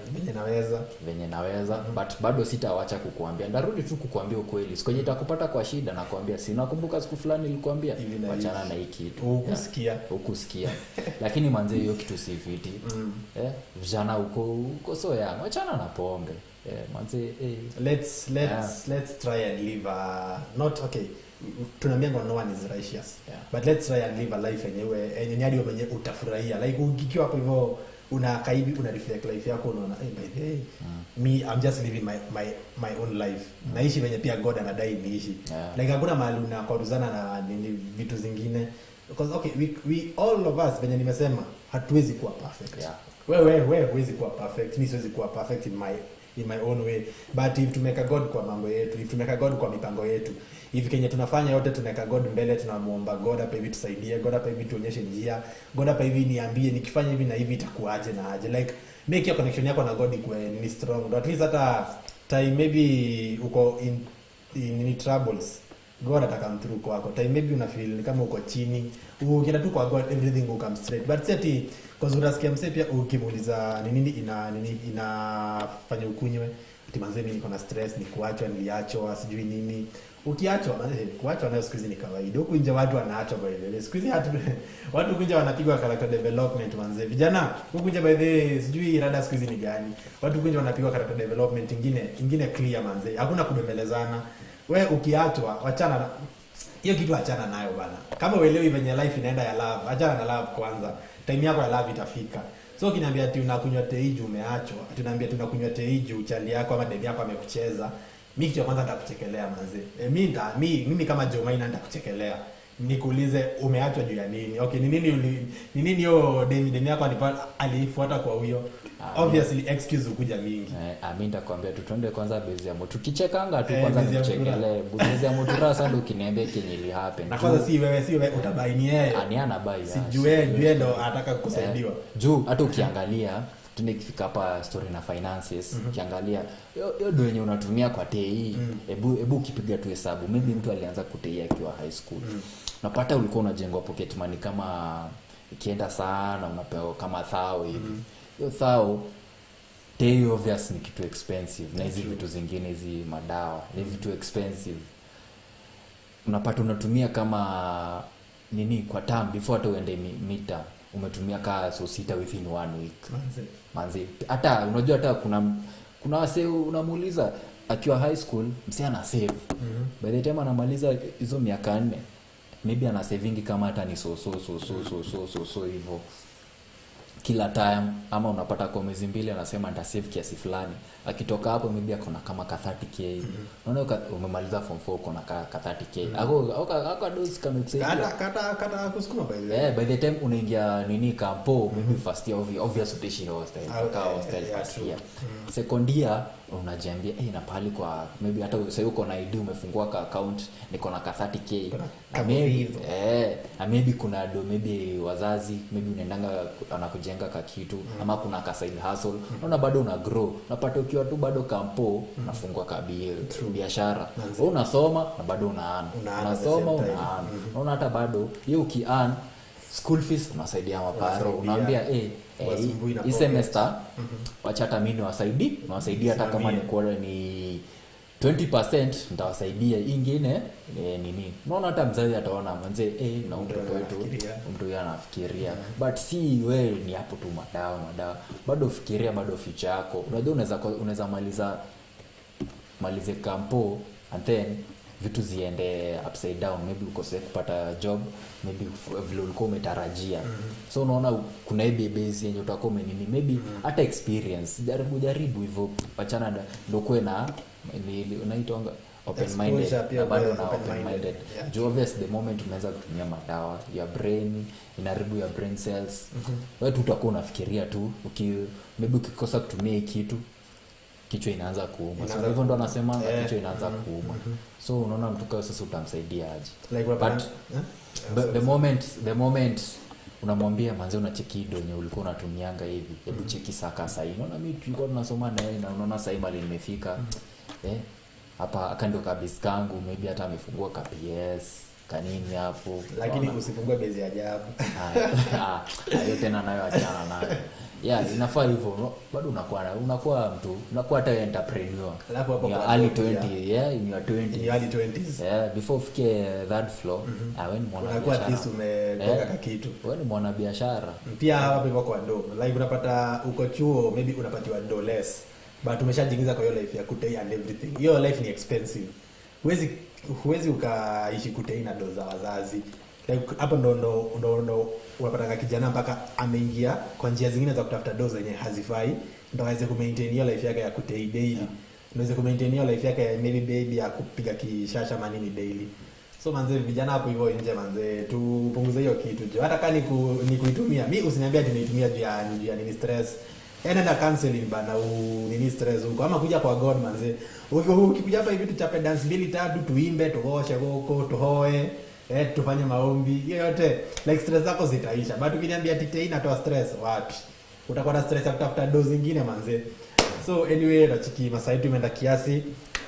venye naweza but bado sitaacha kukuambia, ndarudi tu kukuambia ukweli. Siku nitakupata kwa shida na kuambia si nakumbuka siku fulani nilikwambia achana na hiki kitu ukusikia lakini manze hiyo kitu si fiti. Vijana huko so achana na pombe. Manze let's try and live not okay, tunaambianga no one is righteous, but let's try and live a life yenyewe hadi wewe mwenyewe utafurahia, like ukiwa hapo hivyo unakaibi una reflect life yako, unaona by the way me I'm just living my own life. Naishi venye pia God anadai niishi. Like hakuna mahali unakoruzana na nini vitu zingine, because okay we all of us venye nimesema hatuwezi kuwa perfect. Wewe huwezi kuwa perfect, mimi siwezi kuwa perfect in my own way, but if to make a God kwa mambo yetu, if to make a God kwa mipango yetu, if Kenya tunafanya yote tunaweka God mbele, tunamuomba God hapa hivi tusaidie, God hapa hivi tuonyeshe njia, God hapa hivi niambie nikifanya hivi na hivi itakuaje na aje, like make your connection yako na God ikuwe ni strong, at least hata time maybe uko in troubles God atakam through kwako. Time maybe una feel kama uko chini, ukienda tu kwa God everything will come straight, but seti cause unasikia mse pia ukimuuliza nini inafanya ukunywe ati manze mimi niko na stress, ni kuachwa niliachwa sijui nini. Ukiachwa kuachwa nayo siku hizi ni kawaida. Huko nje watu wanaachwa by the way. Siku hizi watu kunje wanapigwa character development manze. Vijana huko nje by the way sijui rada siku hizi ni gani. Watu kunje wanapigwa character development ingine clear manze. Hakuna kubembelezana. Wewe ukiachwa wachana hiyo kitu, achana nayo bana. Kama uelewi venye life inaenda ya love, achana na love kwanza. Time yako ya love itafika. So ukiniambia ati unakunywa teiju umeachwa, ati unaambia tunakunywa teiju chali yako ama demu yako amekucheza, mimi kitu kwanza nitakuchekelea manze. Mimi kama Jomaina nitakuchekelea. Nikuulize umeachwa juu ya nini? Okay, ni nini hiyo demu yako alifuata kwa huyo? Obviously excuse ukuja mingi. Mimi nitakwambia tuende kwanza base ya moto. Tukichekanga tu kwanza nichekelee. Base ya moto rasa ndo kiniambia kenye happen. Na kwanza si wewe utabaini yeye. Ani anabai. Sijue ndo anataka kusaidiwa. Juu hata ukiangalia tunekifika hapa story na finances ukiangalia hiyo ndio yenye unatumia kwa TE hebu ukipiga tu hesabu maybe mtu alianza kuTE akiwa high school unapata ulikuwa unajengwa pocket money kama ikienda sana unapewa kama 1000 hivi hiyo 1000 TE obvious ni kitu expensive na hizi vitu zingine hizi madawa ni vitu expensive unapata unatumia kama nini kwa term before hata uende mita umetumia ka so 6 within 1 week manzi hata unajua hata kuna wase unamuuliza akiwa high school msee ana save by the time anamaliza hizo miaka 4 maybe ana saving kama hata ni so hivyo kila time ama unapata kwa mwezi mbili anasema nita save kiasi fulani akitoka hapo maybe akona kama 30k unaona umemaliza form 4 uko na 30k ako dose kama kusaidia kata kusukuma by the time unaingia nini kampo maybe first year obvious utation hostel first year second year unajiambia na pali kwa maybe hata sasa uko na ID umefungua ka account niko na 30k maybe kuna do maybe wazazi maybe unaendanga anakujenga ka kitu ama kuna ka side hustle unaona bado una grow unapata ukiwa tu bado kampo unafungua ka biashara unasoma na bado unasoma unaona hata bado hiyo uki-earn school fees unasaidia maparo unaambia hii semester wacha hata mimi nawasaidia hata kama ni kwa ni 20% nitawasaidia ingine nini unaona hata mzazi ataona manze na mtoto wetu mtu anafikiria but si wewe ni hapo tu madawa bado fikiria bado future yako unajua unaweza malize kampo and then vitu ziende upside down maybe ukose kupata job maybe vile ulikuwa umetarajia so unaona kuna hii base yenye utakuwa umenini maybe hata experience jaribu hivyo achana ndio kuwe na unaitwa open minded na bado na open minded obvious the moment umeanza kutumia madawa your brain inaribu your brain cells wewe utakuwa unafikiria tu maybe ukikosa kutumia kitu kichwa inaanza kuuma so hivyo ndo anasema kichwa inaanza kuuma so unaona mtu kwa sasa utamsaidia aje but the moment unamwambia manze unacheki donye ulikuwa unatumianga hivi hebu cheki saka sasa unaona mimi tulikuwa tunasoma naye na unaona sasa mali nimefika hapa akando kabisa kangu maybe hata amefungua ka PS kanini hapo lakini usifungue base ya ajabu hiyo tena nayo achana nayo inafaa hivyo bado unakuwa mtu unakuwa hata entrepreneur alafu hapo kwa early 20 in your 20s before ufike third floor wewe ni mwana unakuwa this umetoka ka kitu wewe ni mwana biashara pia hapo hivyo kwa ndo like unapata uko chuo maybe unapatiwa do less but umeshajiingiza kwa hiyo life ya kutei and everything hiyo life ni expensive huwezi ukaishi kutei na do za wazazi like hapo ndo unapata kijana mpaka ameingia kwa njia zingine za kutafuta do zenye hazifai ndio aweze kumaintain hiyo life yake ya kutei daily unaweza kumaintain hiyo life yake ya maybe baby ya kupiga kishasha manini daily so manze vijana hapo hivyo nje manze tupunguze hiyo kitu jo hata kani ni kuitumia mimi usiniambia ati naitumia juu ya nini stress na counseling bana nini stress huko ama kuja kwa God manze ukikuja hapa hivi tuchape dance 2-3 tuimbe tuoshe huko tuhoe tufanye maombi yote like stress zako zitaisha but ukiniambia TTE inatoa stress wapi utakuwa na stress ya kutafuta dozi zingine manze so anyway rafiki masai tumeenda kiasi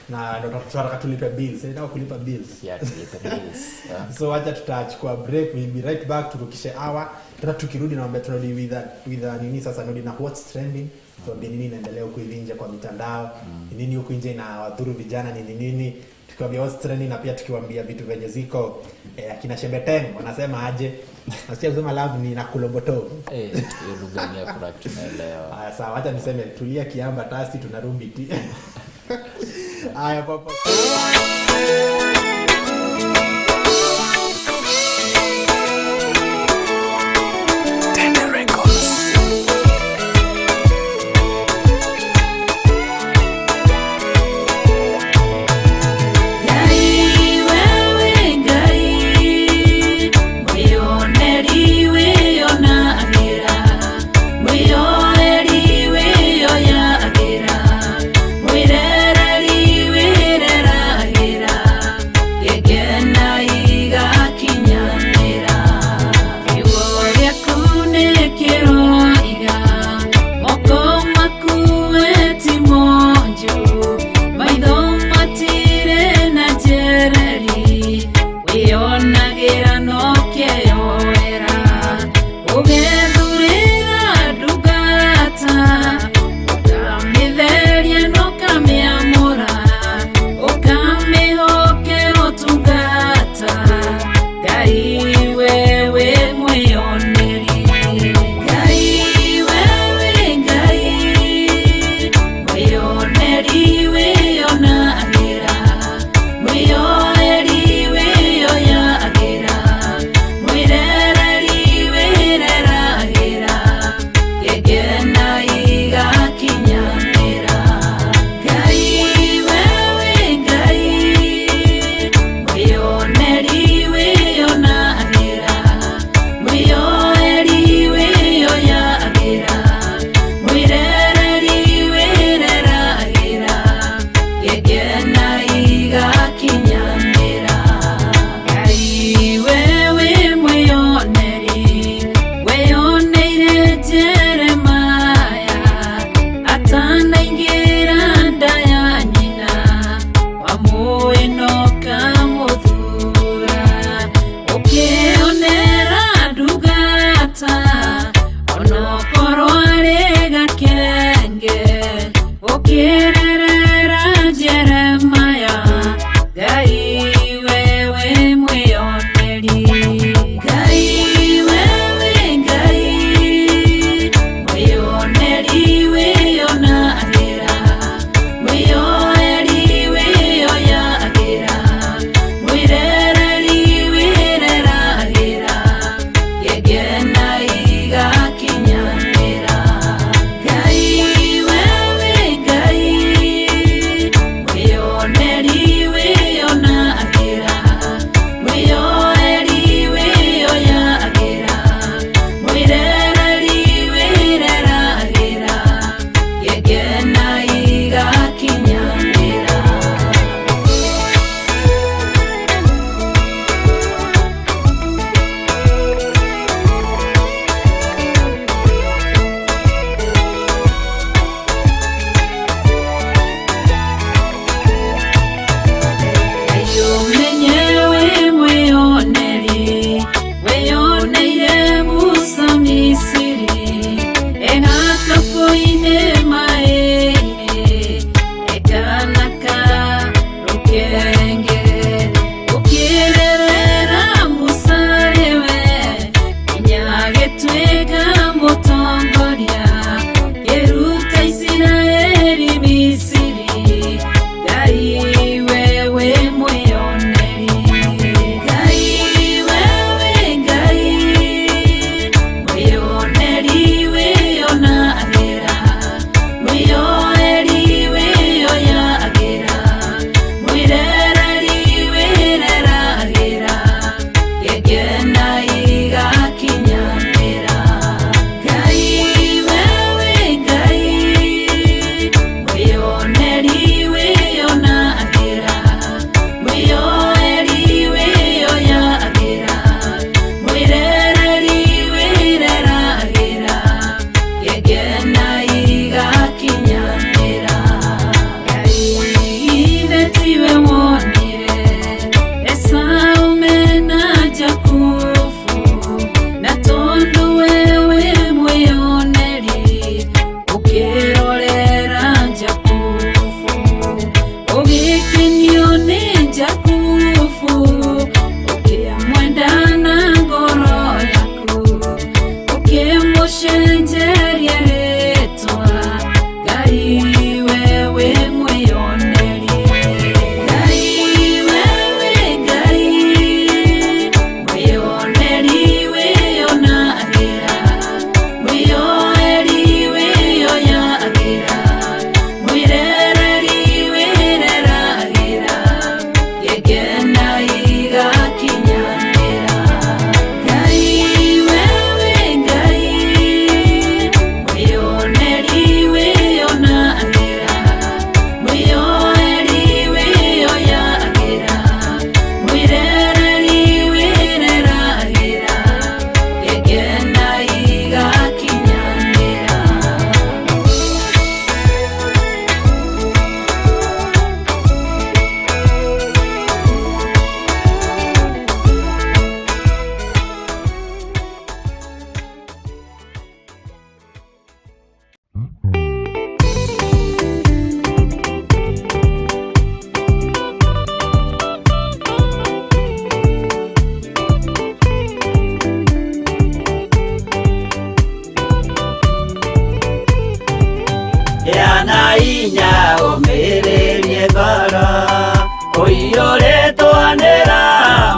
na ndo tunataka tulipe bills nataka kulipa bills tulipe bills so acha tutachukua break we'll be right back turukishe hour tena tukirudi naomba turudi with nini sasa ndio na what's trending so nini inaendelea huko nje kwa mitandao nini huko nje na wadhuru vijana nini tukiwaambia what's trending na pia tukiwaambia vitu venye ziko akina Shembeteng wanasema aje nasikia kusema love ni nakuloboto hiyo lugha ni ya kuna tunaelewa sawa acha niseme tulia kiamba tasti tunarudi ti haya papa Mwirereri wireragira Jeremaya atanaingira nda ya nyina wamuinoka muthura ukionera ndugata onokorwo arĩ gakenge ukirerera Jeremaya Ngai wewe mwĩoneri Ngai wewe Ngai mwĩoneri wĩonagĩra mwĩoeri wĩoyagĩra mwĩrereri wĩreragĩra gĩkena igakinyanĩra Ngai wewe Ngai mwĩoneri wĩonagĩra mwĩoeri wĩoyagĩra mwĩrereri wĩreragĩra gĩkena igakinyanĩra Umenyewe mwĩoneri wĩoneire Musa Misiri egakabu-inĩ maĩ-inĩ ekanaka rũkenge ũkĩrerera Musa rĩwe nginya agĩtuĩka mũtongoria kĩruta Isiraeli Misiri Ngai wewe mwĩoneri Ngai wewe Ngai mwĩoneri wĩonagĩra mwĩoeri wĩoyagĩra mwĩrereri wĩreragĩra gĩkena igakinyanĩra Ngai wewe Ngai mwĩoneri wĩonagĩra mwĩoeri wĩoyagĩra mwĩrereri wĩreragĩra gĩkena igakinyanĩra Ngai ithe tiwe wonire Esau mena Jakubu na tondũ wewe mwĩoneri ũkĩrorera Jakubu ũgĩkenio nĩ Jakubu ũkĩmwenda na ngoro yaku ũkĩmũcenjeria rĩtwa Ngai wewe mwĩoneri Ngai wewe Ngai mwĩoneri wĩonagĩra mwĩoeri wĩoyagĩra mwĩrereri wĩreragĩra gĩkena igakinyanĩra Ngai wewe Ngai mwĩoneri wĩonagĩra mwĩoeri wĩoyagĩra mwĩrereri wĩreragĩra gĩkena igakinyanĩra yana inya ũmĩrĩrie ngoro ũiyũrĩtwanĩra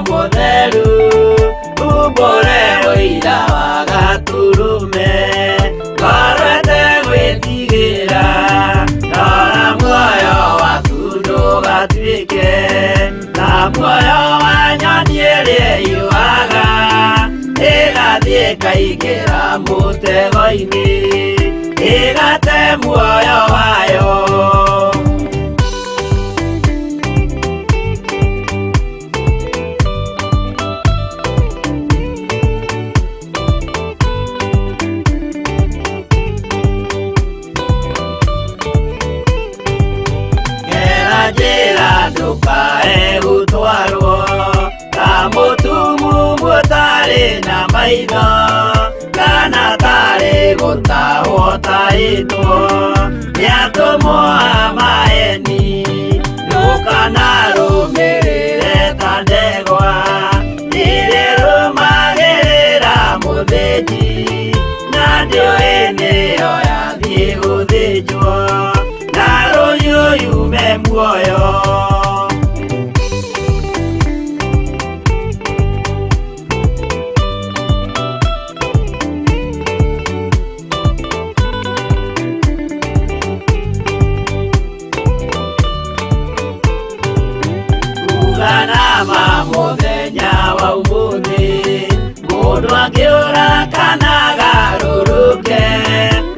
mũtheru umbũre ũira wa gaturume ngorwete gwĩtigĩra rora muoyo waku ndũgatuĩke na muoyo wa nyoni ĩrĩa yuaga ĩgathiĩ ĩkaingĩra mũtego-inĩ ĩgate muoyo wayo andĩkĩtwo nĩatũmwo maeni ndũkanarũmĩrĩre ta ndegwa ĩrĩa rũmagĩrĩra mũthĩnji na NDUHIU nĩyo yathiĩ gũthĩnjwo na rũhiũ yume muoyo. Nama mũthenya wa ũmũthĩ mũndũ angĩũra kana agarũrũke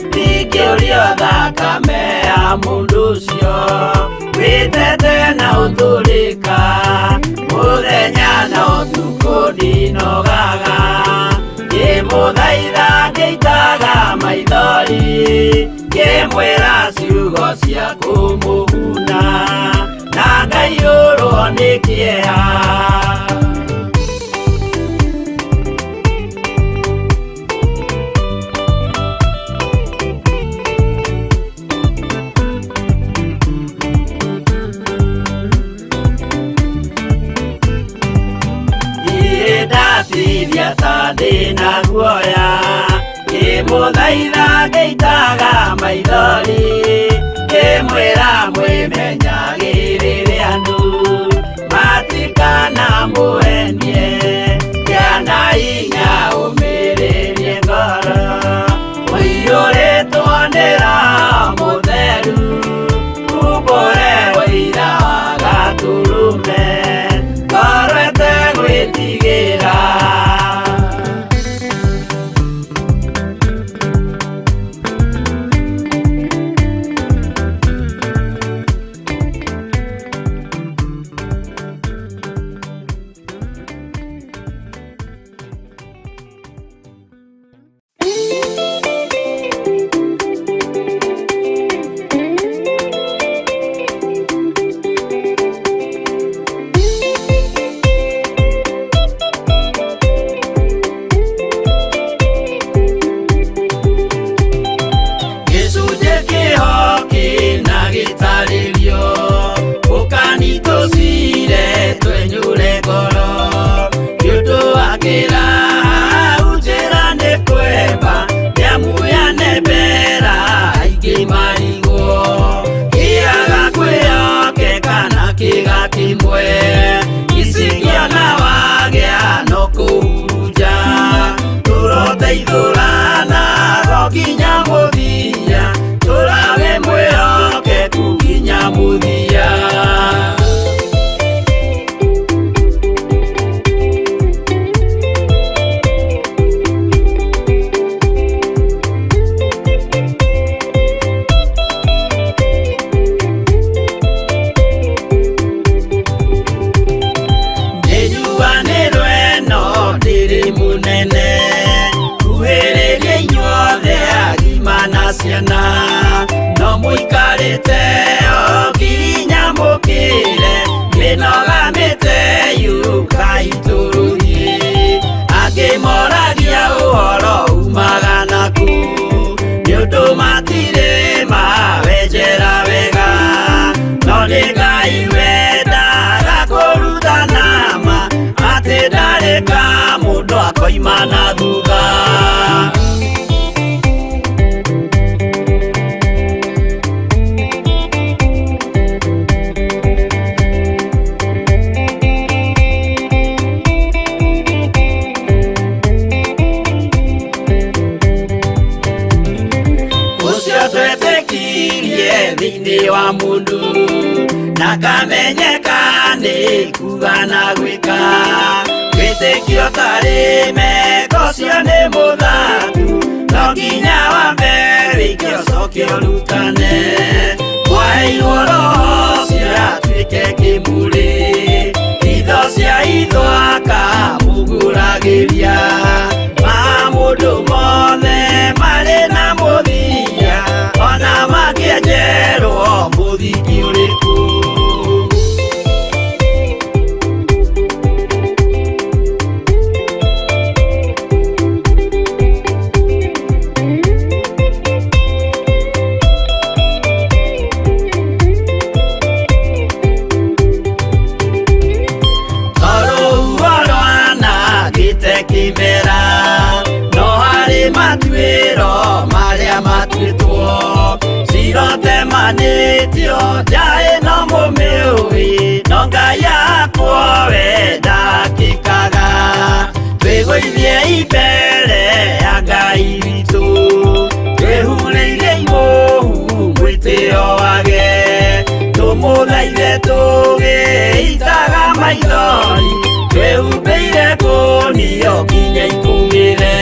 ndingĩũrio thakame ya mũndũ ũcio wĩtete na ũtũrĩka mũthenya na ũtukũ ndinogaga ngĩmũthaitha ngĩitaga maithori ngĩmwĩra ciugo cia kũmũguna na ngaiyũrwo nĩ kĩeha. Ndatithia ta ndĩna guoya ngĩmũthaitha ngĩitaga maithori ngĩmwĩra mwĩmenyagĩrĩre andũ matikana mũhenie kĩana hinya ũmĩrĩrie ngoro ũiyũrĩtwo nĩ Roho Mũtheru umbũre ũira wa Gatũrũme ngoro ĩtegwĩtigĩra. No mũikarĩte o nginya mũkĩre mwĩnogamĩte yukai tũrũhi angĩmoragia ũhoro umaga naku nĩũndũ matirĩ mawenjera wega no nĩ Ngai wendaga kũruta nama atĩ ndareka mũndũ akoima na thutha. Thĩinĩ wa mũndũ na kamenyeka nĩ kuga na gwĩka wĩtĩkio tarĩ meko cio nĩ mũthatu no nginya wambe wĩke ũcoke ũrutane waheirwo roho ciatuĩke kĩmũrĩ itho cia ithwaka mũguragĩria ma mũndũ mothe marĩ na mũthia ona makĩenjerwo mũthingi ũrĩkũ. tũgũithie ibere ya Ngai witũ twĩhurĩire imũhu mwĩtĩo wage tũmũthaithe tũgĩitaga maithori twĩhumbĩire ngũnio nginya ikumĩre.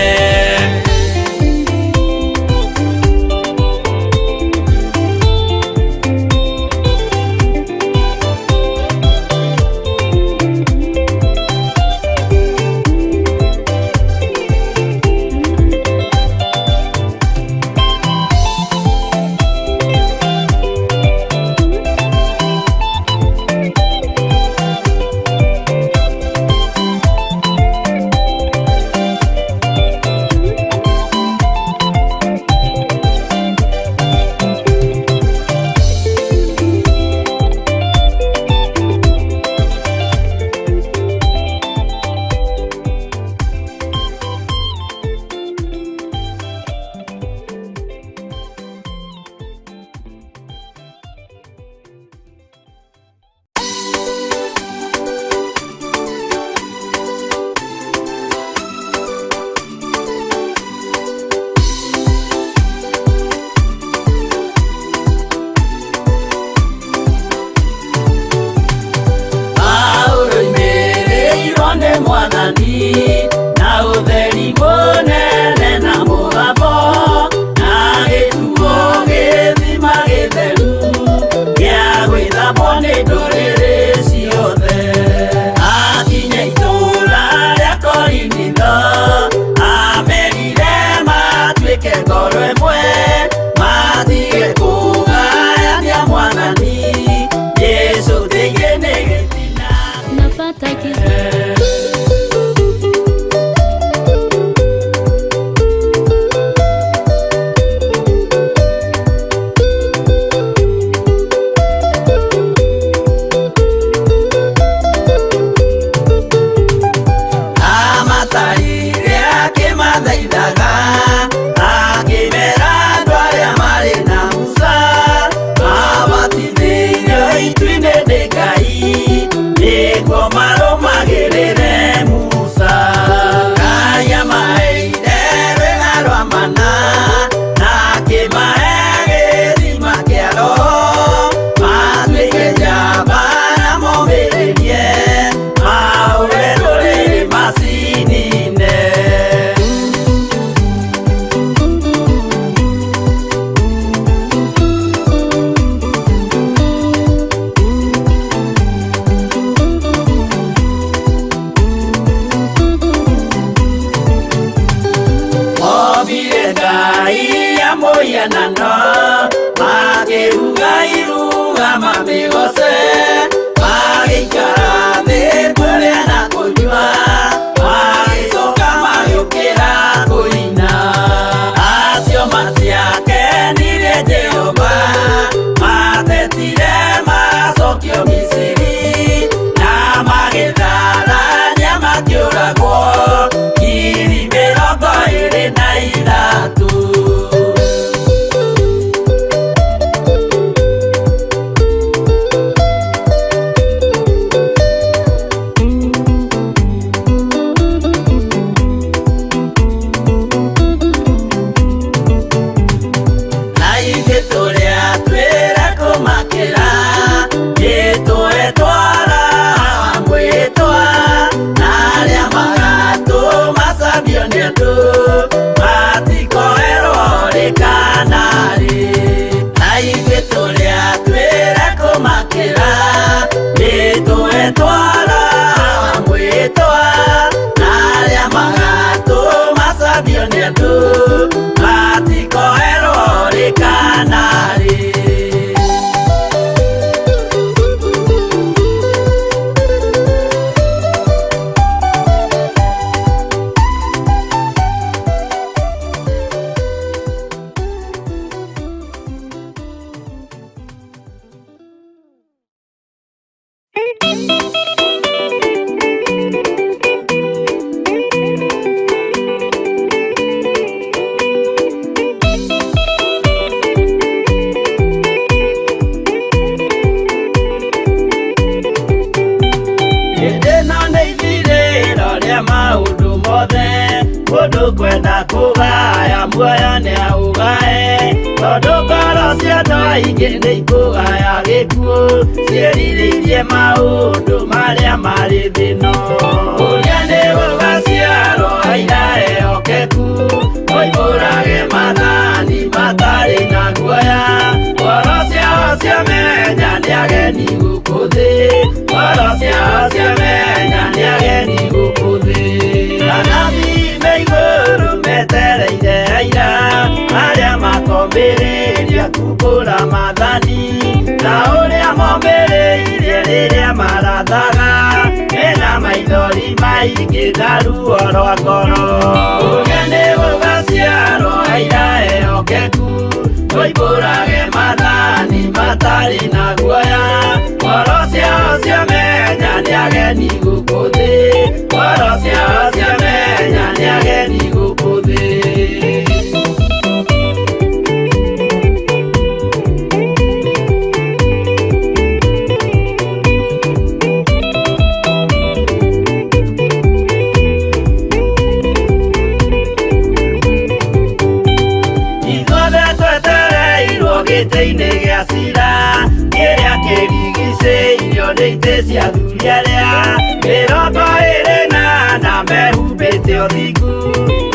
maingĩ nĩ ikũgaya gĩkuũ ciĩrirĩirie maũndũ marĩa marĩ thĩno ũrĩa nĩ gũgaciarwo aira ehokeku oimbũrage mathani matarĩ na guoya ngoro ciao ciamenya nĩ ageni gũkũ thĩ ngoro ciao ciamenya nĩ ageni gũkũ thĩ anathi me igũrũ metereire aira arĩa makombĩrĩria kumbũra mathani na ũrĩa mombĩrĩirie rĩrĩa marathaga mena maithori maingĩ na ruo rwa ngoro ũrĩa nĩ gũgaciarwo aira ehokeku oimbũrage mathani matarĩ na guoya ngoro ciao ciamenya nĩ ageni gũkũ thĩ ngoro ciao ciamenya nĩ ageni gũkũ thĩ gĩtĩ-inĩ gĩa cira kĩrĩa kĩrigicĩirio nĩ itĩ cia athuri arĩa mĩrongo ĩrĩ na mehumbĩte ũthingu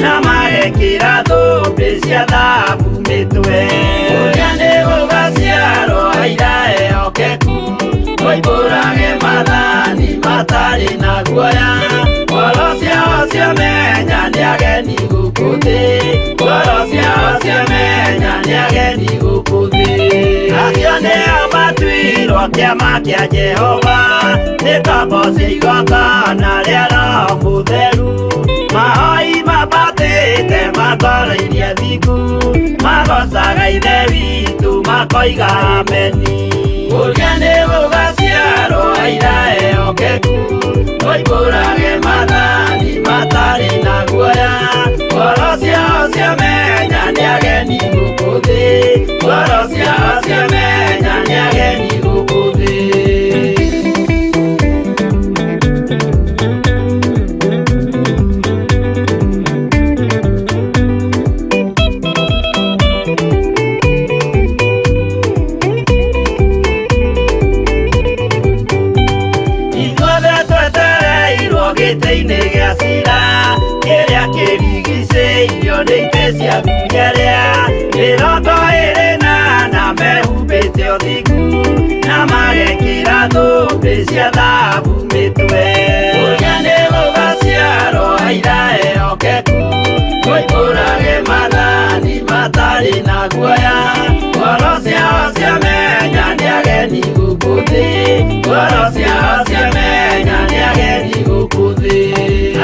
na magekĩra thũmbĩ cia thahabu mĩtwe ũrĩa nĩ gũgaciarwo aira ehokeku oimbũrage mathani matarĩ na guoya ngoro ciao ciamenya nĩ ageni gũkũ thĩ ngoro ciao ciamenya nĩ ageni gũkũ thĩ acio nĩo matuirwo kĩama kĩa Jehova nĩ ngombo cia igongona rĩa Roho Mũtheru mahoi mabatĩte makoroirie thingu magocaga ithe witũ makoiga ameni ũrĩa nĩ gũgaciarwo aira ehokeku oimbũrage mathani matarĩ na guoya ngoro ciao ciamenya nĩ ageni gũkũ thĩ ngoro ciao ciamenya nĩ ageni gũkũ thĩ gĩtĩ-inĩ gĩa cira kĩrĩa kĩrigicĩirio nĩ itĩ cia athuri arĩa mĩrongo ĩrĩ na mehumbĩte ũthingu na magekĩra thũmbĩ cia thahabu mĩtwe ũrĩa nĩ gũgaciarwo aira ehokeku oimbũrage mathani matarĩ na guoya ngoro ciao ciamenya nĩ ageni gũkũ thĩ ngoro ciao ciamenya nĩ ageni gũkũ thĩ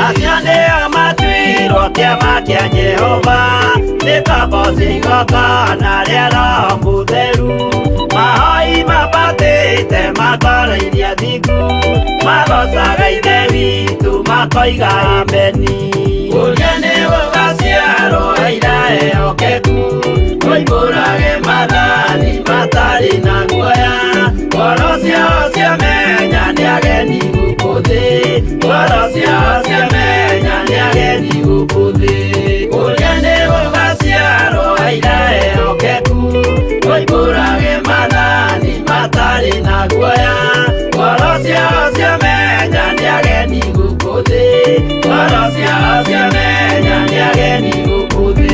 acio nĩo matuirwo kĩama kĩa Jehova nĩ ngombo cia igongona rĩa Roho Mũtheru mahoi mabatĩte makoroirie thingu magocaga ithe witũ makoiga ameni ũrĩa nĩ gũgaciarwo aira ehokeku oimbũrage mathani matarĩ na guoya ngoro ciao ciamenya nĩ ageni gũkũ thĩ ngoro ciao ciamenya nĩ ageni gũkũ thĩ ũrĩa nĩ gũgaciarwo aira ehokeku oimbũrage mathani matarĩ na guoya ngoro ciao ciamenya nĩ ageni gũkũ thĩ ngoro ciao ciamenya nĩ ageni gũkũ thĩ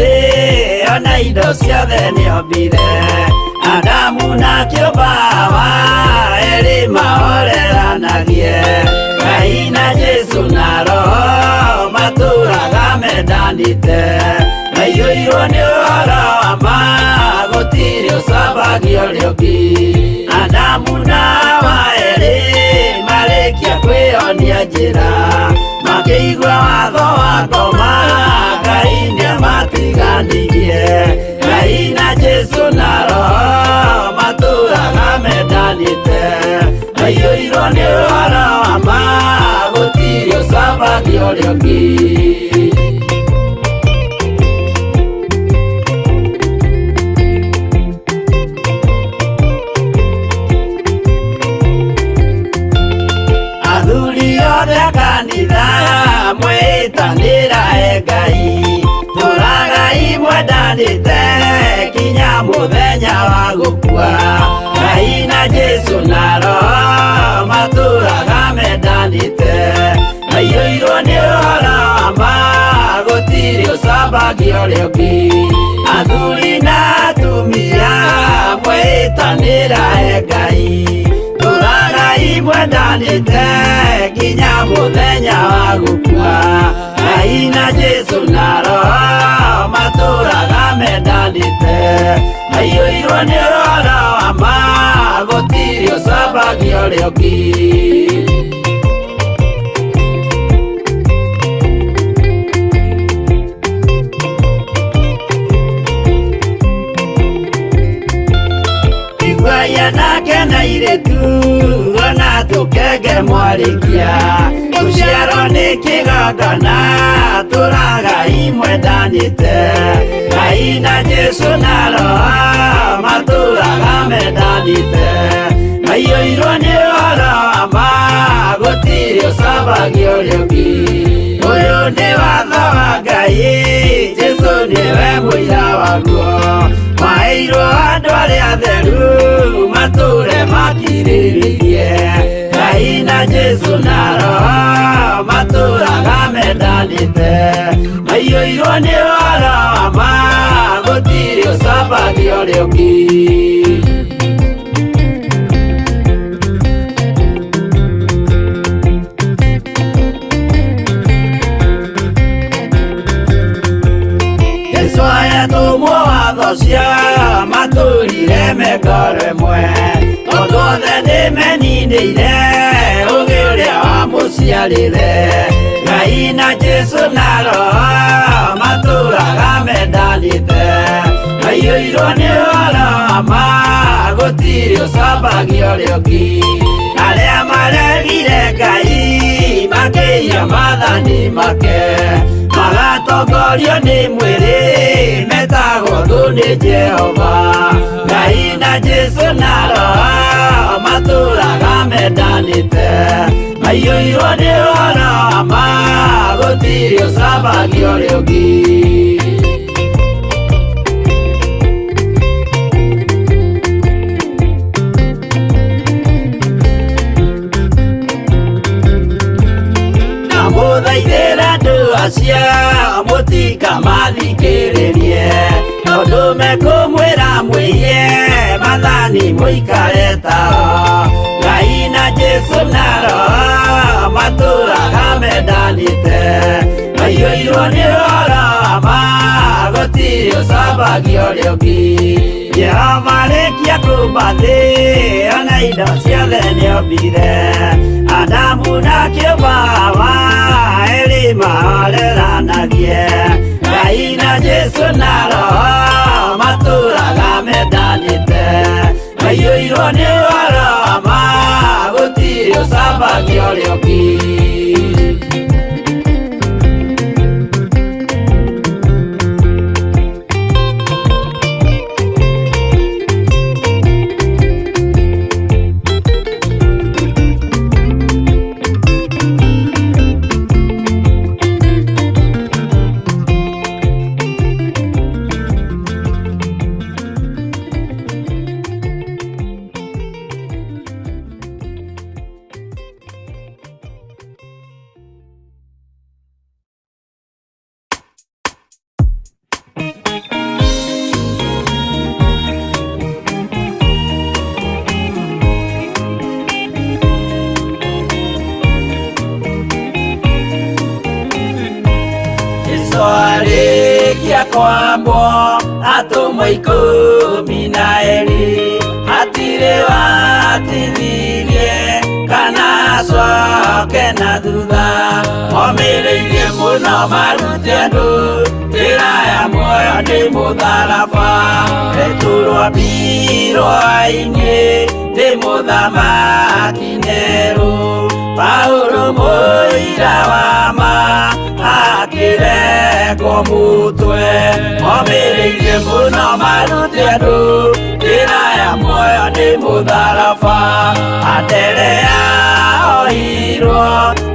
thĩ ona indo ciothe nĩombire Adamu na kĩũmba erĩ mahoreranagie Ngai na Jesu na Roho matũũraga mendanĩte maiyũirwo nĩ ũhoro wa ma gũtirĩ ũcambagia ũrĩa ũngĩ Adamu na Hawa erĩ marĩkia kwĩonia njĩra makĩigua watho wa ngoma Ngai nĩamatiganirie Ngai na Jesu na Roho matũũraga mendanĩte maiyũirwo nĩ ũhoro wa ma gũtirĩ ũcambagia ũrĩa ũngĩ kanitha mwĩtanĩra Ngai tũragai mwendanĩte kinya mũthenya wa gũkua Ngai na Jesu na Roho matũũraga mendanĩte maiyũirwo nĩ ũhoro wa ma gũtirĩ ũcambagia ũrĩa ũngĩ athuri na atumia mwĩtanĩra Ngai tũragai mwendanĩte kinya mũthenya wa gũkua Ngai na Jesu na Roho matũũraga mendanĩte maiyũirwo nĩ ũhoro wa ma gũtirĩ ũcambagia ũrĩa ũngĩ Igwaya nake na iretu ona tũkenge mwarĩkia Tũciarwo nĩ kĩgongona tũragai mwendanĩte Ngai na Jesu na Roho matũũraga mendanĩte maiyũirwo nĩ ũhoro wa ma gũtirĩ ũcambagia ũrĩa ũngĩ Ũyũ nĩ watho wa Ngai Jesu nĩwe mũira waguo maheirwo andũ arĩa atheru matũũre makirĩrĩirie Ngai na Jesu na Roho matũũraga mendanĩte maiyũirwo nĩ ũhoro wa ma gũtirĩ ũcambagia ũrĩa ũngĩ tũmwo watho cia matũũrire mengoro ĩmwe tondũ othe nĩmeninĩire ũgĩ ũrĩa wamũciarire Ngai na Jesu na Roho matũũraga mendanĩte maiyũirwo nĩ ũhoro wa ma gũtirĩ ũcambagia ũrĩa ũngĩ arĩa maregire Ngai makĩiya maathani make magatongorio nĩ mwĩrĩ metagwo thũ nĩ Jehova Ngai na Jesu na Roho matũũraga mendanĩte maiyũirwo nĩ ũhoro wa ma gũtirĩ ũcambagia ũrĩa ũngĩ mũthaithĩra andũ acio mũtikamathikĩrĩrie tondũ mekũmwĩra mwĩhie maathani mũikare tao Ngai na Jesu na Roho matũũraga mendanĩte maiyũirwo nĩ ũhoro wa ma gũtirĩ ũcambagia ũrĩa ũngĩ Jehova rĩkia kũmba thĩ ona indo ciothe nĩombire Adamu na kĩũmba erĩ mahoreranagie Ngai na Jesu na Roho matũũraga mendanĩte maiyũirwo nĩ ũhoro wa ma gũtirĩ ũcambagia ũrĩa ũngĩ kwambo atumwo 12 hatirĩ watithirie kana acoke na thutha momĩrĩirie mũno marute andũ njĩra ya muoyo nĩ mũtharaba rĩturwo hwa-ini nĩ mũthamaki Nero Paulo mũira wa ma akĩrekwo mũtwe momĩrĩirie mũno marute andũ njĩra ya muoyo nĩ mũtharaba Anderea ohirwo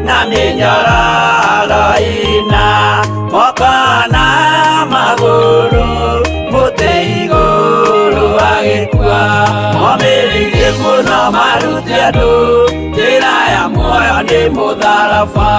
na mĩnyororo ina moko na magũrũ mũtĩ igũrũ agĩkua momĩrĩirie mũno marute andũ njĩra ya muoyo nĩ mũtharaba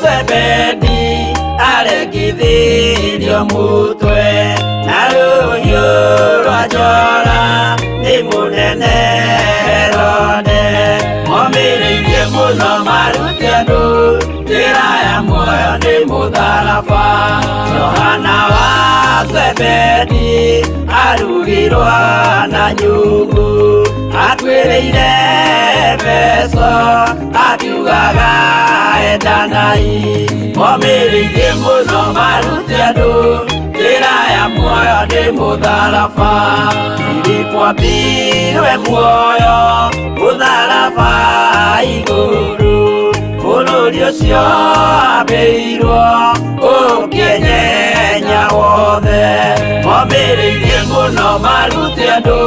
Zebedi aregithirio mũtwe na rũhiũ rwa njora nĩ mũnene Herode momĩrĩirie mũno marute andũ njĩra ya muoyo nĩ mũtharaba Johana wa Zebedi arugirwo na nyũngũ atuĩrĩire Efeso akiugaga endanai momĩrĩirie mũno marute andũ njĩra ya muoyo nĩ mũtharaba Filipo ambirwe muoyo mũtharaba igũrũ bũrũri ũcio ambĩirwo ũkĩnyenya wothe momĩrĩirie mũno marute andũ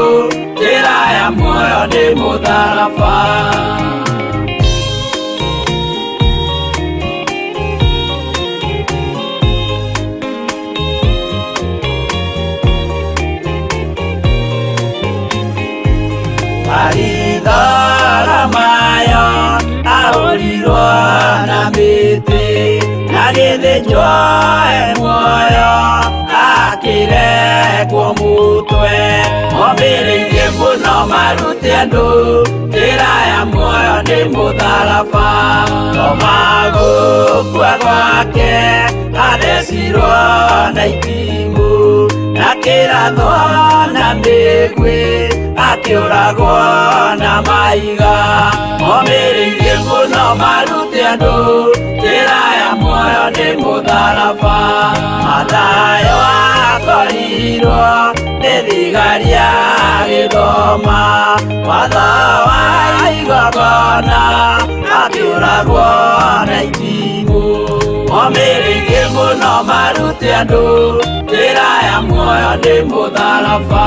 njĩra ya muoyo nĩ mũtharaba Mayo ahũrirwo na mĩtĩ na gĩthĩnjwo muoyo akĩrekwo mũtwe momĩrĩirie mũno marute andũ njĩra ya muoyo nĩ mũtharaba gũkua gwake athecirwo na itimũ na kĩrathwo na mĩguĩ akĩũragwo na maiga momĩrĩirie mũno marute andũ njĩra ya muoyo nĩ mũtharaba Mathayo akorirwo nĩ thigari agĩthoma watho wa igongona akĩũragwo na itimũ momĩrĩirie mũno marute andũ njĩra ya muoyo nĩ mũtharaba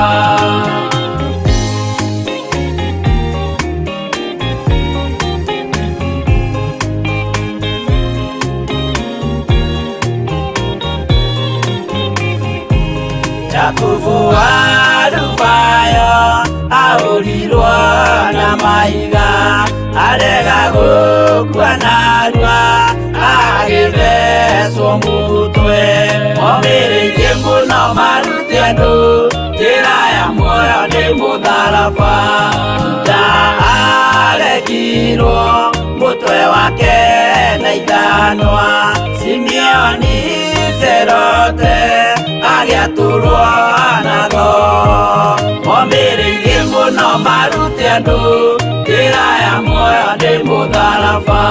Jakubu wa Rufayo ahũrirwo na maiga arega gũkua narua agĩthecwo mũtwe momĩrĩirie mũno marute andũ njĩra ya muoyo nĩ mũtharaba Juda aregirwo mũtwe wake na ithanwa Simeoni Zelote agĩatũrwo na thoo momĩrĩirie mũno marute andũ njĩra ya muoyo nĩ mũtharaba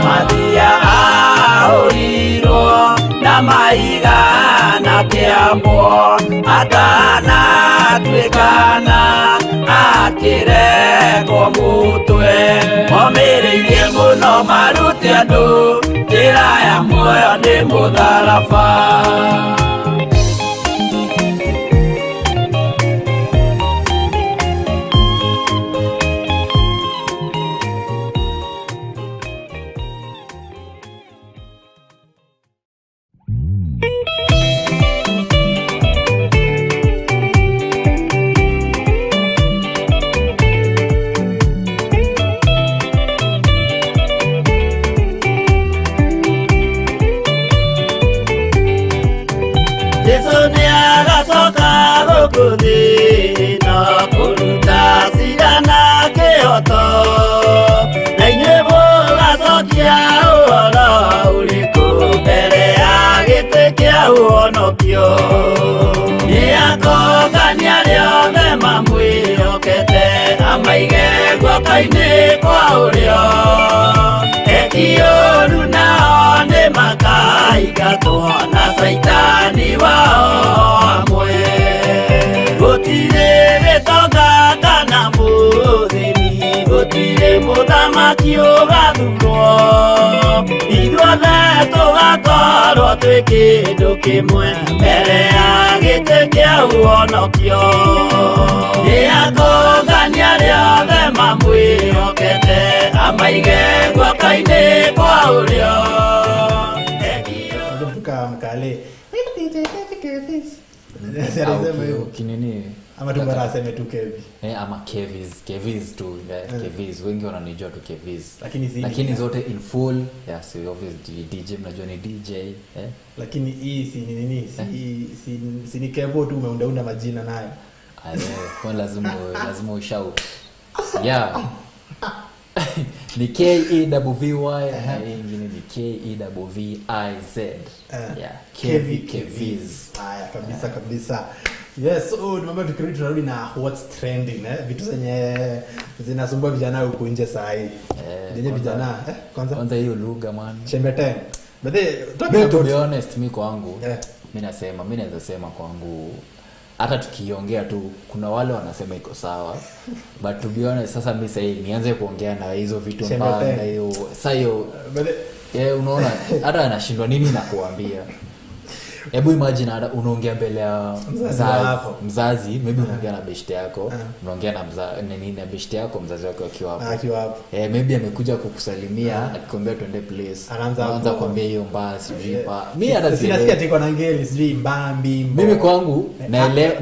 Mathia ahũrirwo na maiga na kĩambo atanatuĩkana akĩrekwo mũtwe momĩrĩirie mũno marute andũ njĩra ya muoyo nĩ mũtharaba muthi no kuruta sidana kioto na inyuĩ mũgacokia ũhoro ũrĩkũ mbere ya gĩtĩ kĩa ũhonokio nĩakongania rĩothe mamwĩhokete amaige guoko-inĩ kwa ũrĩo eki-ũũru nao nĩmakaingatwo na Saitani wao hamwe gũtirĩ gĩtonga kana mũthĩni gũtirĩ mũthamaki ũgathurwo ithuothe tũgakorwo twĩ kĩndũ kĩmwe mbere ya gĩtĩ kĩa ũhonokio nĩakongania rĩothe mamwĩhokete amaige guoko-inĩ kwa ũrĩo mkale kinini ama tumbara aseme tu Kevi ama KEVVIS tu KEVVIS wengi wananijua tu KEVVIS lakini zote in full so obviously DJ mnajua ni DJ lakini hii si nini si ni Kevo tu umeunda majina nayo kwa lazima ushout ni KEVVY na ingine ni KEVVIZ KEVVIS haya kabisa yes so mambo tukirudi tunarudi na what's trending vitu zenye zinasumbua vijana huko nje saa hii yenye vijana kwanza hiyo lugha man chembeteng but to be honest mimi kwangu mimi naweza sema kwangu hata tukiongea tu kuna wale wanasema iko sawa but to be honest sasa mimi sasa nianze kuongea na hizo vitu mbaya na hiyo sasa hiyo unaona hata anashindwa nini na kuambia hebu imagine hata unaongea mbele ya mzazi maybe unaongea na beshte yako unaongea na na beshte yako mzazi wako akiwa hapo maybe amekuja kukusalimia akikwambia twende place anaanza kuambia hiyo mbaya sijui pa mimi hata sinasikia tiko na ngeli sijui mbambi mimi kwangu naelewa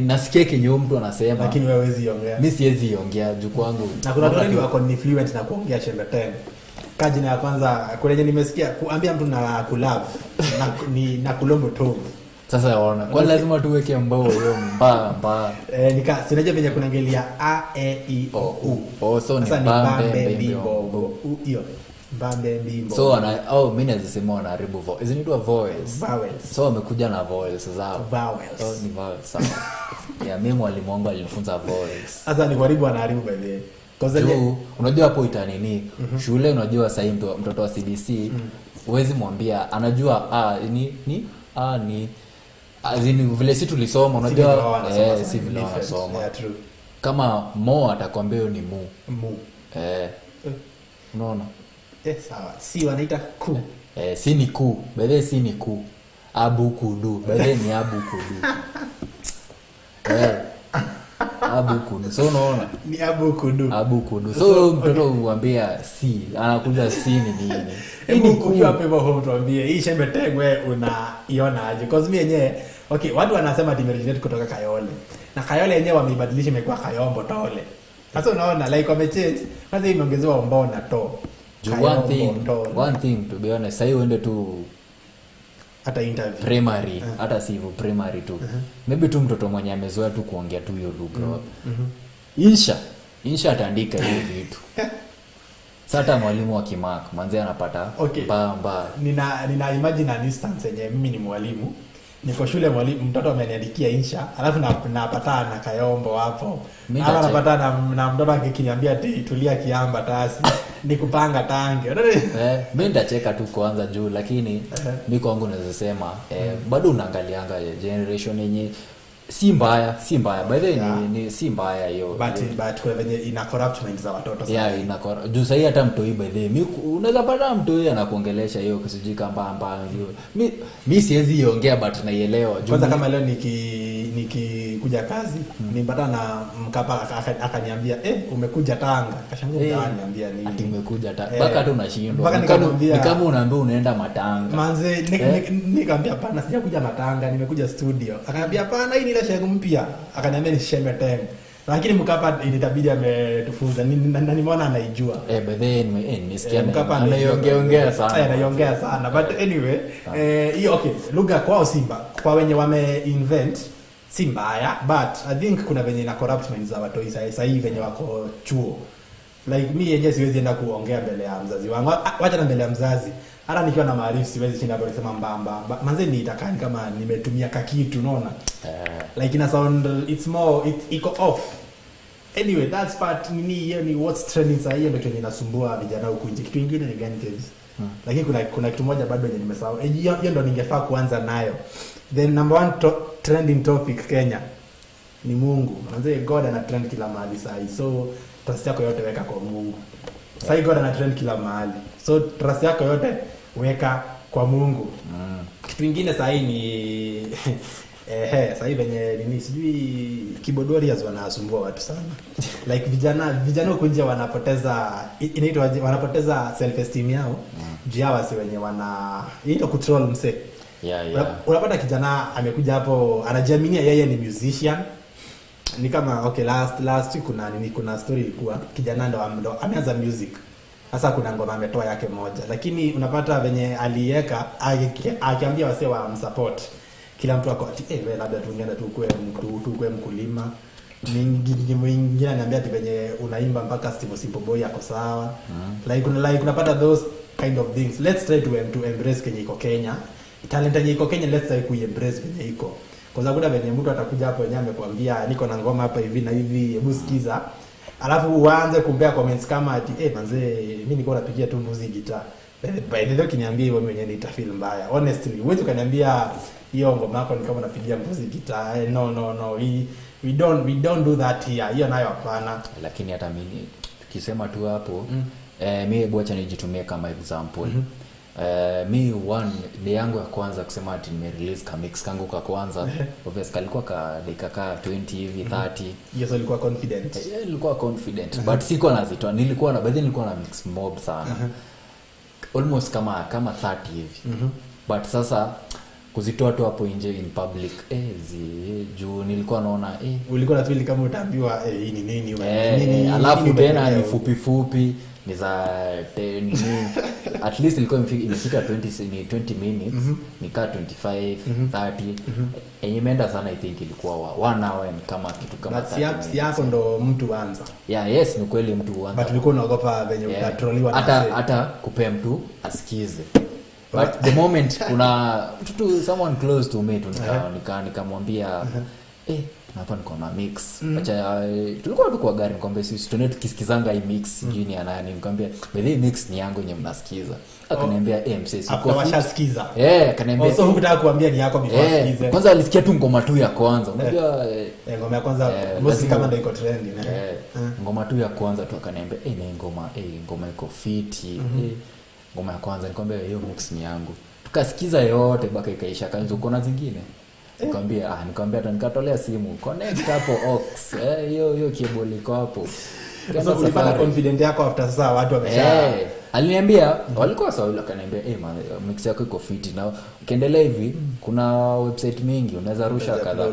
nasikia kinyo mtu anasema lakini wewe huwezi ongea mimi siwezi ongea juu kwangu na kuna watu wako ni fluent na kuongea chembeteng kaji na kwanza kuleje nimesikia kuambia mtu na kulove na kulombo tu sasa yaona kwa lazima tuweke mbao hiyo mbaya sinaje venye kuna ngeli ya a e i o u so ni bambe bimbo hiyo bambe bimbo so mimi nazisema wanaharibu voice isn't it a voice vowels so wamekuja na voice zao vowels ni vowels sawa mimi mwalimu wangu alinifunza voice sasa ni karibu anaharibu by the way unajua hapo itanini shule unajua sasa mtoto wa CBC huwezi mwambia anajua ni azini vile si tulisoma unajua si vile wanasoma kama mo atakwambia ni mu unaona sawa si wanaita ku si ni ku bebe si ni ku abu kudu bebe ni abu kudu abu kudu so unaona ni abu kudu so mtoto uambia si anakuja si ni nini hebu kujua hapo hivyo home tuambie hii chembeteng wewe unaiona aje cause mimi yenyewe okay watu wanasema dimeriginate kutoka Kayole na Kayole yenyewe wameibadilisha imekuwa Kayombo Tole sasa unaona like wamechange kwanza imeongezewa mbao na to one thing to be honest sasa uende tu hata interview primary hata sivyo primary tu maybe tu mtoto mwenye amezoea tu kuongea tu hiyo lugha insha ataandika hiyo vitu sasa mwalimu wa kimark manzi anapata mbaya nina imagine an instance yenye mimi ni mwalimu niko shule mwalimu mtoto ameniandikia insha alafu napata na Kayombo hapo ama napata na mtoto akiniambia tulia kiamba tasi nikupanga tange mimi nitacheka tu kwanza juu lakini mimi kwangu naweza sema bado unaangalianga generation yenye si mbaya by the way ni si mbaya hiyo but kwa venye ina corrupt mind za watoto sasa ina corrupt juu sasa hata mtoi by the way mimi unaweza pata mtoi anakuongelesha hiyo kisiji kamba hiyo mimi siwezi iongea but naielewa kwanza kama leo nikikuja kazi nipata na mkapa akaniambia umekuja Tanga kashangaa ananiambia nini ati umekuja Tanga mpaka hata unashindwa ni kama unaambia unaenda Matanga manze nikamwambia hapana sijakuja Matanga nimekuja studio akaniambia hapana hii ni ile shego mpya akaniambia ni chembeteng lakini mkapa ilitabidi ametufunza na nimeona anaijua by then nisikia anaongea sana but anyway hiyo okay lugha kwao Simba kwa wenye wame invent si mbaya, but I think kuna venye na corrupt minds za watu sasa hivi venye wako chuo. Like me yenyewe siwezi enda kuongea mbele ya mzazi wangu. Wacha na mbele ya mzazi. Hata nikiwa na maarifa siwezi shinda bado kusema mbamba. Manze ni itakani kama nimetumia kakitu, unaona? Like ina sound it's more iko off. Anyway, that's part ni what's trending sasa hiyo ndio inasumbua vijana huko nje. Kitu kingine ni gani KEVVIS? Lakini kuna kitu moja bado yenye nimesahau. Hiyo ndio ningefaa kuanza nayo. The number one trending topic Kenya ni Mungu. Manze God ana trend kila mahali sasa. So trust yako yote weka kwa Mungu. Sasa God ana trend kila mahali. So trust yako yote weka kwa Mungu. Kitu kingine sasa ni sasa hivi venye nini sijui keyboard warriors wanasumbua watu sana. Like vijana huko nje wanapoteza self esteem yao. Jiawa si wenye inaitwa control mse. Unapata kijana amekuja hapo anajiaminia yeye ni musician. Ni kama okay last week kuna story ilikuwa kijana ndo ameanza music. Sasa kuna ngoma ametoa yake moja. Lakini unapata venye aliweka akiambia wase wa msupport. Kila mtu ako ati wewe labda tungeenda tukue mkulima. Mwingine ananiambia ati venye unaimba mpaka Steve Simple Boy yako sawa. Like unapata those kind of things. Let's try to embrace Kenya iko Kenya. Talent yenye iko Kenya let's try to embrace Kenya iko. Kwa sababu kuna venye mtu atakuja hapo yenyewe amekwambia niko na ngoma hapa hivi na hivi, hebu sikiza. Alafu uanze kumbea comments kama ati manze mimi niko napigia tu muziki gitaa. By the way kiniambia hivyo mwenyewe nitafeel mbaya. Honestly, wewe ukaniambia hiyo ngoma yako ni kama unapigia muziki gitaa. No. We don't do that here. Hiyo nayo hapana. Lakini hata mimi tukisema tu hapo mimi bwacha nijitumie kama example. Mi one day yangu ya kwanza kusema ati nime-release ka mix kangu kwa kwanza obviously kalikuwa ka dakika 20 hivi 30. Yes, alikuwa confident. Nilikuwa confident but siko nazitoa, nilikuwa na mix mob sana. Almost kama 30 hivi. But sasa kuzitoa tu hapo nje in public juu nilikuwa naona ulikuwa na feel kama utaambiwa hii ni nini alafu tena ni fupi ni za at least ilikuwa imefika 20 minutes nika 25 30 imeenda sana. I think ilikuwa 1 hour kama kitu kama that. Yako ndo mtu anza. Yes ni kweli mtu anza. But ulikuwa unaogopa venye utatroliwa na hata kupea mtu asikize. But the moment kuna someone close to me nikamwambia hapa niko na mix. Acha tulikuwa tu kwa gari nikamwambia sisi tunaenda tukisikizanga hii mix jini anani nikamwambia the mix ni yangu yenye mnasikiza. Akaniambia mc siko washasikiza. Akaniambia so hukutaka kuambia ni yako before asikize. Kwanza alisikia tu ngoma tu ya kwanza. Unajua ngoma ya kwanza mostly kama ndio iko trending ngoma tu ya kwanza tu akaniambia ngoma iko fiti. Ngoma ya kwanza nikamwambia hiyo mix ni yangu. Tukasikiza yote baka ikaisha kanzo kuna zingine. Nikamwambia hata nikatolea simu connect hapo aux hiyo cable iko hapo. Sasa ulipata confident yako after sasa watu wamesha aliniambia walikuwa sawa, yule akaniambia mix yako iko fit na ukiendelea hivi kuna website mingi unaweza rusha kadhaa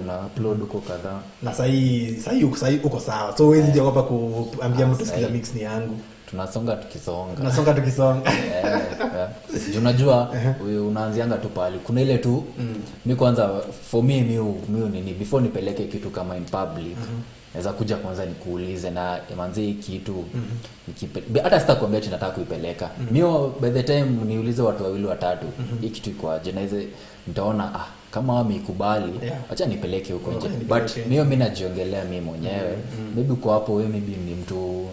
una upload uko kadhaa na sasa uko sawa. So wewe ndio hapa kuambia mtu sikiza mix ni yangu. Tunasonga tukisonga. Unajua unaanzianga tu pale. Kuna ile tu mimi kwanza for me nini before nipeleke kitu kama in public. Naweza kuja kwanza nikuulize na manzi kitu hata sitakwambia ati nataka kuipeleka. Mimi by the time niulize watu wawili watatu hii kitu iko aje na hizo nitaona kama wamekubali acha nipeleke huko nje. But mimi najiongelea mimi mwenyewe. Maybe kwa hapo wewe maybe ni mtu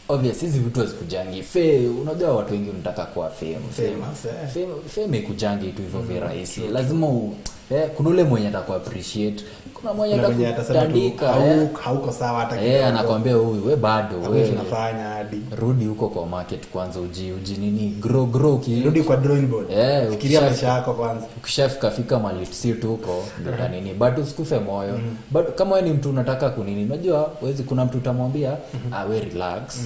obviously hizi vitu hazikujangi unajua watu wengi wanataka kuwa fame ikujangi tu hivyo vile rahisi. Lazima kuna ule mwenye ataku appreciate, kuna mwenye atakutandika hauko sawa hata kidogo. Anakuambia huyu wewe bado wewe unafanya hadi rudi huko kwa market kwanza uji nini grow rudi kwa drawing board. Fikiria maisha yako kwanza. Ukishafika mali si tu huko ndio nini bado usikufe moyo. Bado kama wewe ni mtu unataka kunini unajua wezi kuna mtu utamwambia we relax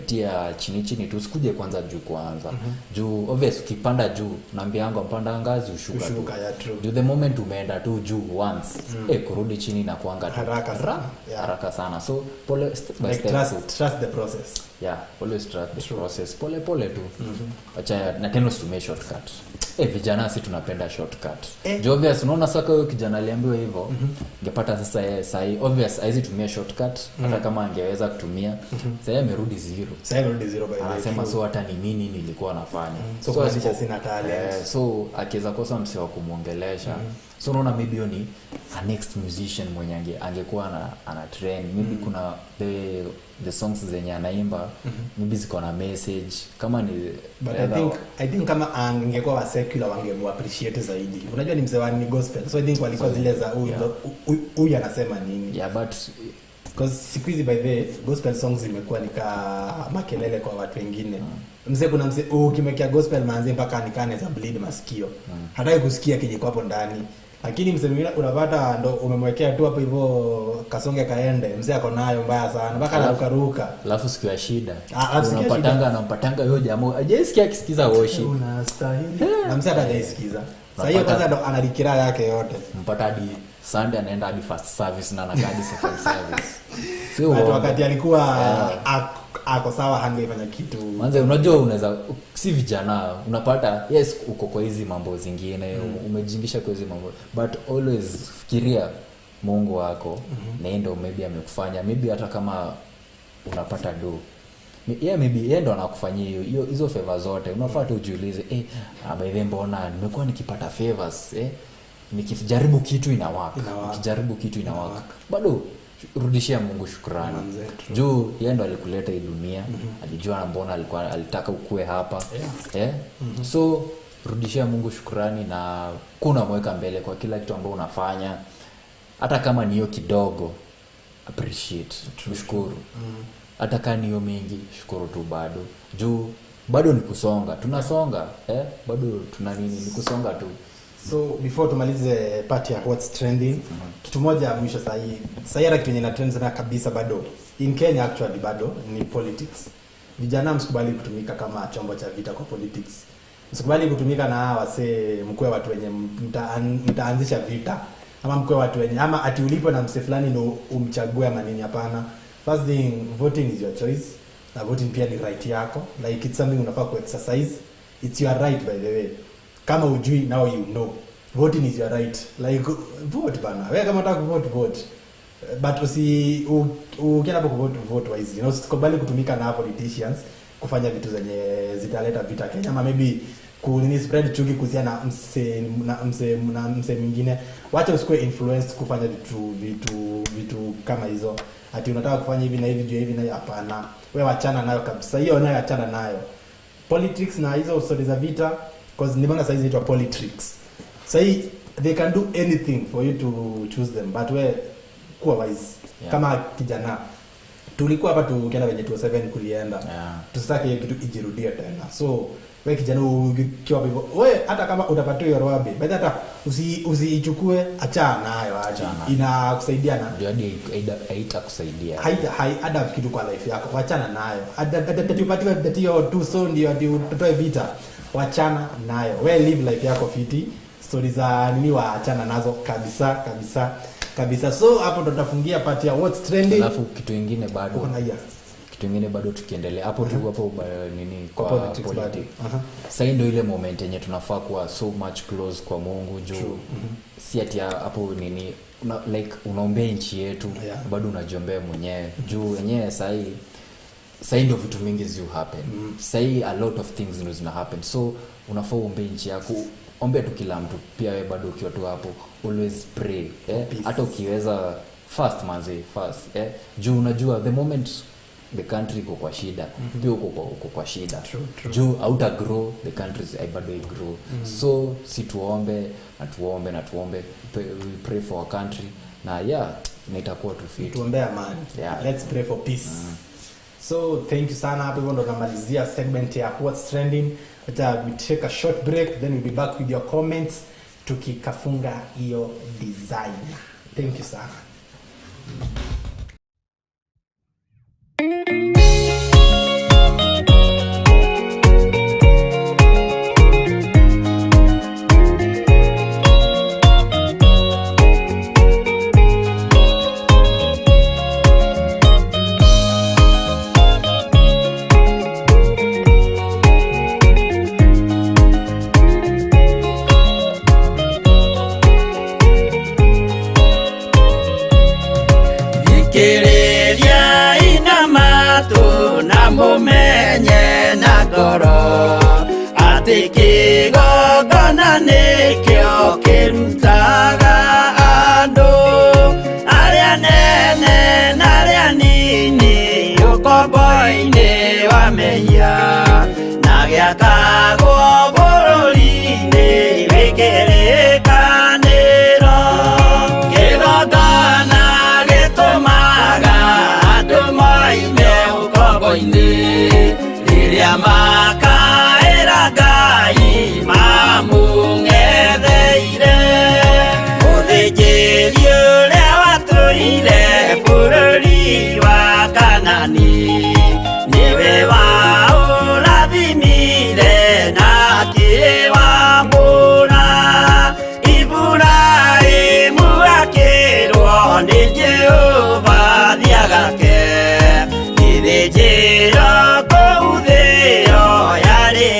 pitia chini tu usikuje kwanza juu kwanza. Juu obviously ukipanda juu naambia yangu mpanda ngazi ushuka tu. The moment umeenda tu juu once kurudi chini na kuanga haraka sana. So step by step trust the process. yeah, always track the process pole pole tu. Acha na tena usitumie shortcut. Vijana si tunapenda shortcut. Obvious unaona saka huyo kijana aliambiwa hivyo, ingepata sasa yeye sai obvious hizi tumia shortcut hata kama angeweza kutumia. Sasa yeye amerudi zero. Sasa amerudi zero by the way. Anasema so hata ni nini nilikuwa nafanya. So kuanzisha sina talent. So akiweza kosa msee wa kumuongelesha. So unaona maybe ni a next musician mwenye angekuwa ana train. Maybe kuna the songs zenye anaimba maybe ziko na message kama ni but I think kama angekuwa wa secular wangemu appreciate zaidi. Unajua ni mzee wa ni gospel. So I think walikuwa zile za huyu anasema nini. Yeah, but because siku hizi by the way, gospel songs zimekuwa nika makelele kwa watu wengine. Mzee kuna mzee ukimekea gospel manzi mpaka nikane za bleed masikio. Hataki kusikia kijiko hapo ndani. Lakini mzee mwingine unapata ndo umemwekea tu hapo hivyo kasonge kaende, mzee ako nayo mbaya sana mpaka anarukaruka. Alafu siku ya shida unampatanga yule jamaa hajasikia akisikiza worship unastahili na mzee hajasikiza. Sasa hiyo kwanza ndo analikira yake yote. Mpata hadi Sunday anaenda hadi first service na anakadi second service. Sio wakati alikuwa ako sawa hangefanya kitu. Manze unajua unaweza si vijana unapata yes uko kwa hizi mambo zingine umejingisha kwa hizi mambo but always fikiria Mungu wako na ndio maybe amekufanya maybe hata kama unapata do maybe yeye ndo anakufanyia hizo favors zote unafaa tu ujiulize by mbona nimekuwa nikipata favors nikijaribu kitu inawaka nikijaribu kitu inawaka bado rudishia Mungu shukrani. Juu yeye ndo alikuleta hii dunia, alijua mbona alikuwa alitaka ukue hapa. So rudishia Mungu shukrani na kuna mweka mbele kwa kila kitu ambacho unafanya. Hata kama niyo kidogo appreciate, mshukuru. Hata kama niyo mingi shukuru tu bado. Juu bado ni kusonga, tunasonga, bado tuna nini ni kusonga tu. So before tumalize part ya what's trending, kitu moja mwisho sahi hata kitu yenye na trend sana kabisa bado in Kenya actually bado ni politics. Vijana msikubali kutumika kama chombo cha vita kwa politics. Msikubali kutumika na wase mkwe watu wenye mtaanzisha vita ama mkwe watu wenye ama ati ulipo na mse fulani ndo umchague ama nini. Hapana. First thing, voting is your choice. Na voting pia ni right yako. Like it's something unafaa ku exercise. It's your right by the way. Kama ujui now you know. Voting is your right. Like vote bana. Wewe kama unataka vote. But ukienda hapo vote wisely. You know, usikubali kutumika na politicians kufanya vitu zenye zitaleta vita Kenya. Ama maybe spread chuki kuhusiana na mse mwingine. Wacha usikue influenced kufanya vitu kama hizo. Ati unataka kufanya hivi na hivi juu hivi na hapana. Wewe achana nayo kabisa. Hiyo nayo achana nayo. Politics na hizo stories za vita because nibanga saizi inaitwa politics. Say they can do anything for you to choose them but we kuwa wise. Kama kijana tulikuwa hapa tukienda venye 27 kulienda. Tusitake kitu ijirudie tena. So wewe kijana ukiwa hivyo wewe hata kama utapata hiyo roabe but hata usiichukue achana nayo inakusaidia na haitakusaidia haida kitu kwa life yako achana nayo hata tupatiwe hiyo tu so ndio tutoe vita wachana nayo wewe live life yako fiti stories za nini waachana nazo kabisa. So hapo ndo tutafungia part ya what's trending. Alafu kitu kingine bado tukiendelea hapo tu hapo nini kwa politics. Sasa ndio ile moment yenye tunafaa kuwa so much close kwa Mungu juu si ati hapo nini like unaombea nchi yetu bado unajiombea mwenyewe juu wenyewe sasa ndio vitu mingi zi happen. Sasa a lot of things ndio zina happen. So unafaa uombe nchi yako, ombea tu kila mtu. Pia wewe bado ukiwa tu hapo always pray. Hata ukiweza fast. Juu unajua the moment the country iko kwa shida, pia uko kwa shida. True. Juu hauta grow, the country bado grow. So si tuombe. We pray for our country. Na na itakuwa tu fit. Tuombe amani. Let's pray for peace. So thank you sana. Hapo ndo tunamalizia segment ya what's trending. We take a short break then we'll be back with your comments tukikafunga hiyo design. Thank you sana. mũmenye na ngoro atĩ kĩgongona nĩkĩo kĩrutaga andũ arĩa nene na arĩa nini ũkombo-inĩ wa mehia na gĩakagwo bũrũri-inĩ wĩkĩrĩkanĩro. Kĩgongona gĩtũmaga andũ moime ũkombo-inĩ rĩrĩa makaĩra Ngai mamũng'etheire. Mũthĩnjĩri ũrĩa watũire bũrũri wa Kanani nĩwe waũrathimire na akĩwamũra. Iburahĩmu akĩrwo nĩ Jehova thiagake gĩthĩnjĩro kũu thĩ ĩyo yarĩ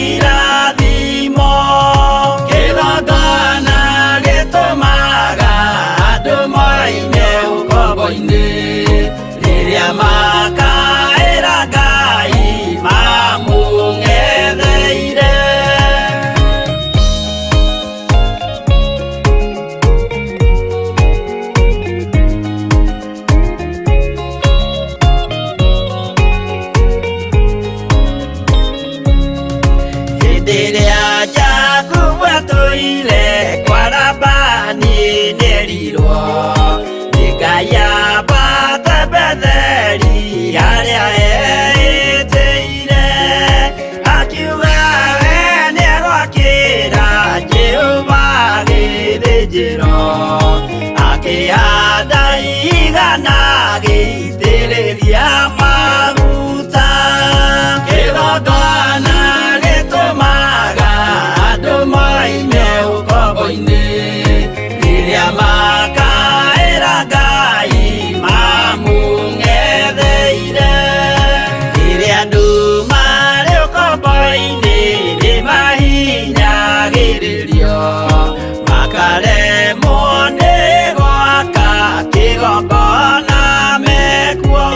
irathimo. Kĩgongona gĩtũmaga andũ moime ũkombo-inĩ rĩrĩa makaĩra Ngai mamũng'etheire. Hĩndĩ ĩrĩa Jakubu atũire kwa Labani nĩerirwo nĩ Ngai ambate Betheli harĩa eĩtĩire, akiuga we nĩegwakĩra Jehova gĩthĩnjĩro, akĩhanda igana gĩitĩrĩria maguta. Kĩgongona gĩtũmaga andũ moime ũkombo-inĩ rĩrĩa makaĩra Ngai mamũng'etheire. Rĩrĩa andũ marĩ ũkombo-inĩ nĩmahinyagĩrĩrio makaremwo nĩ gwaka kĩgongona mekuo.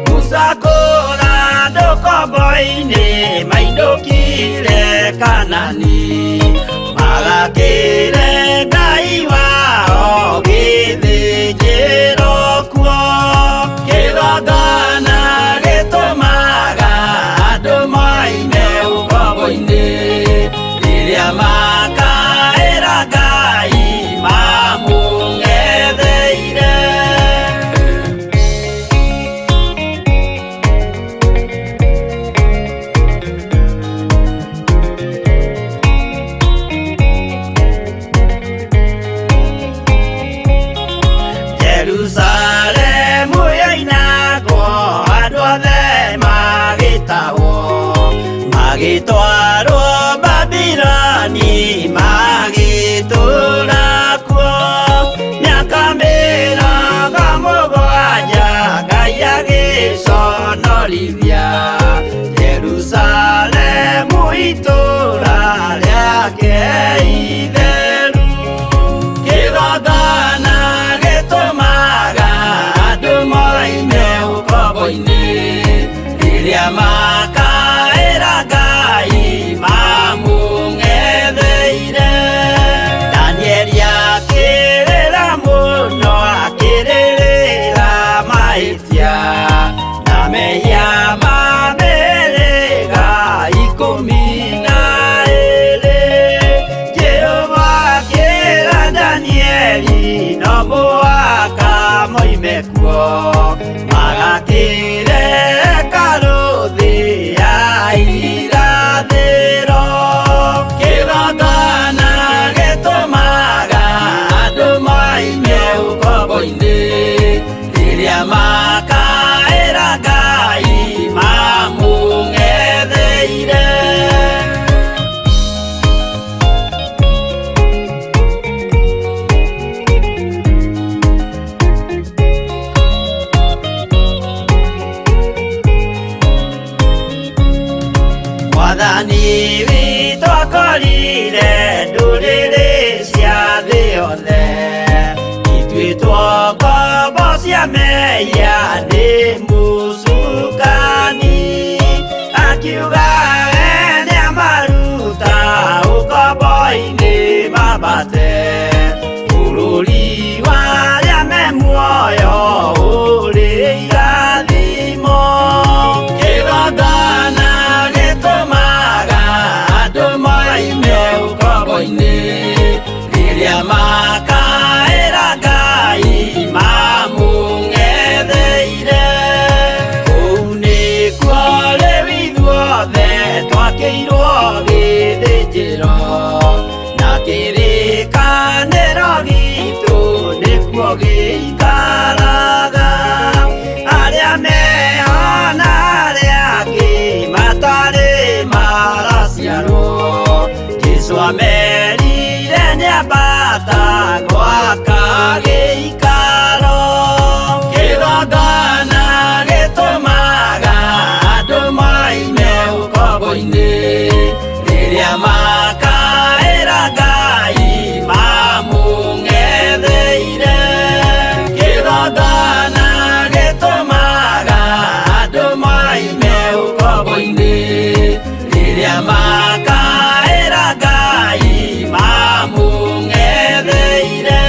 Gũcakũra andũ ũkombo-inĩ mainũkire Kanani magakĩre Ngai wao gĩthĩnjĩro kuo. Kĩgongona gĩtũmaga andũ moime ũkombo-inĩ rĩrĩa makaĩra Ngai mamũng'etheire. Jerusalemu yainagwo andũ othe magĩtahwo magĩtwarwo Babuloni magĩtũũra kuo. Mĩaka mĩrongo mũgwanja Ngai agĩconorithia Jerusalemu itũũra rĩake itheru. Kĩgongona gĩtũmaga andũ moime ũkombo-inĩ rĩrĩa makaĩra Ngai mamũng'etheire. Danieli akĩrĩra mũno akĩrĩrĩra mahĩtia na mehia ma mĩhĩrĩga 12. Jehova akĩra Danieli no mũhaka moime kuo magakĩre hekarũ thĩ ya irathĩro. Kĩgongona gĩtũmaga andũ moime ũkombo-inĩ rĩrĩa makaĩra Ngai mamũng'etheire. Mwathani witũ akorire ndũrĩrĩ cia thĩ yothe, ituĩtwo ngombo cia mehia nĩ mũcukani. marobo-ini rĩrĩa makaĩra Ngai mamũng'etheire.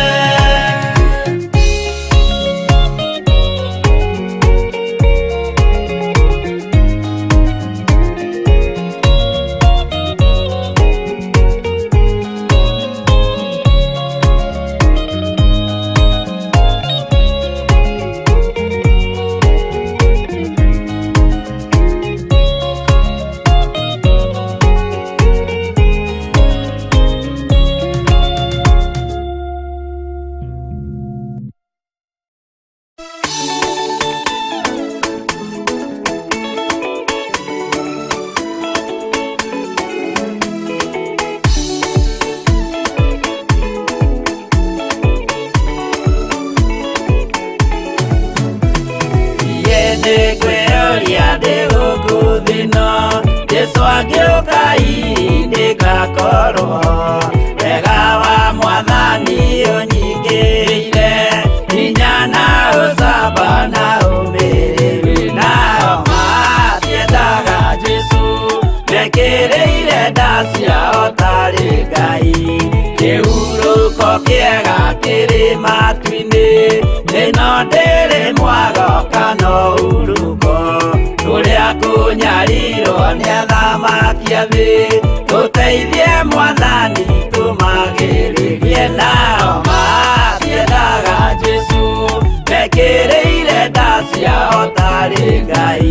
Tũteithie Mwathani tũmagĩrĩrie nao matiendaga Jesũ mekĩrĩire nda ciao tarĩ Ngai.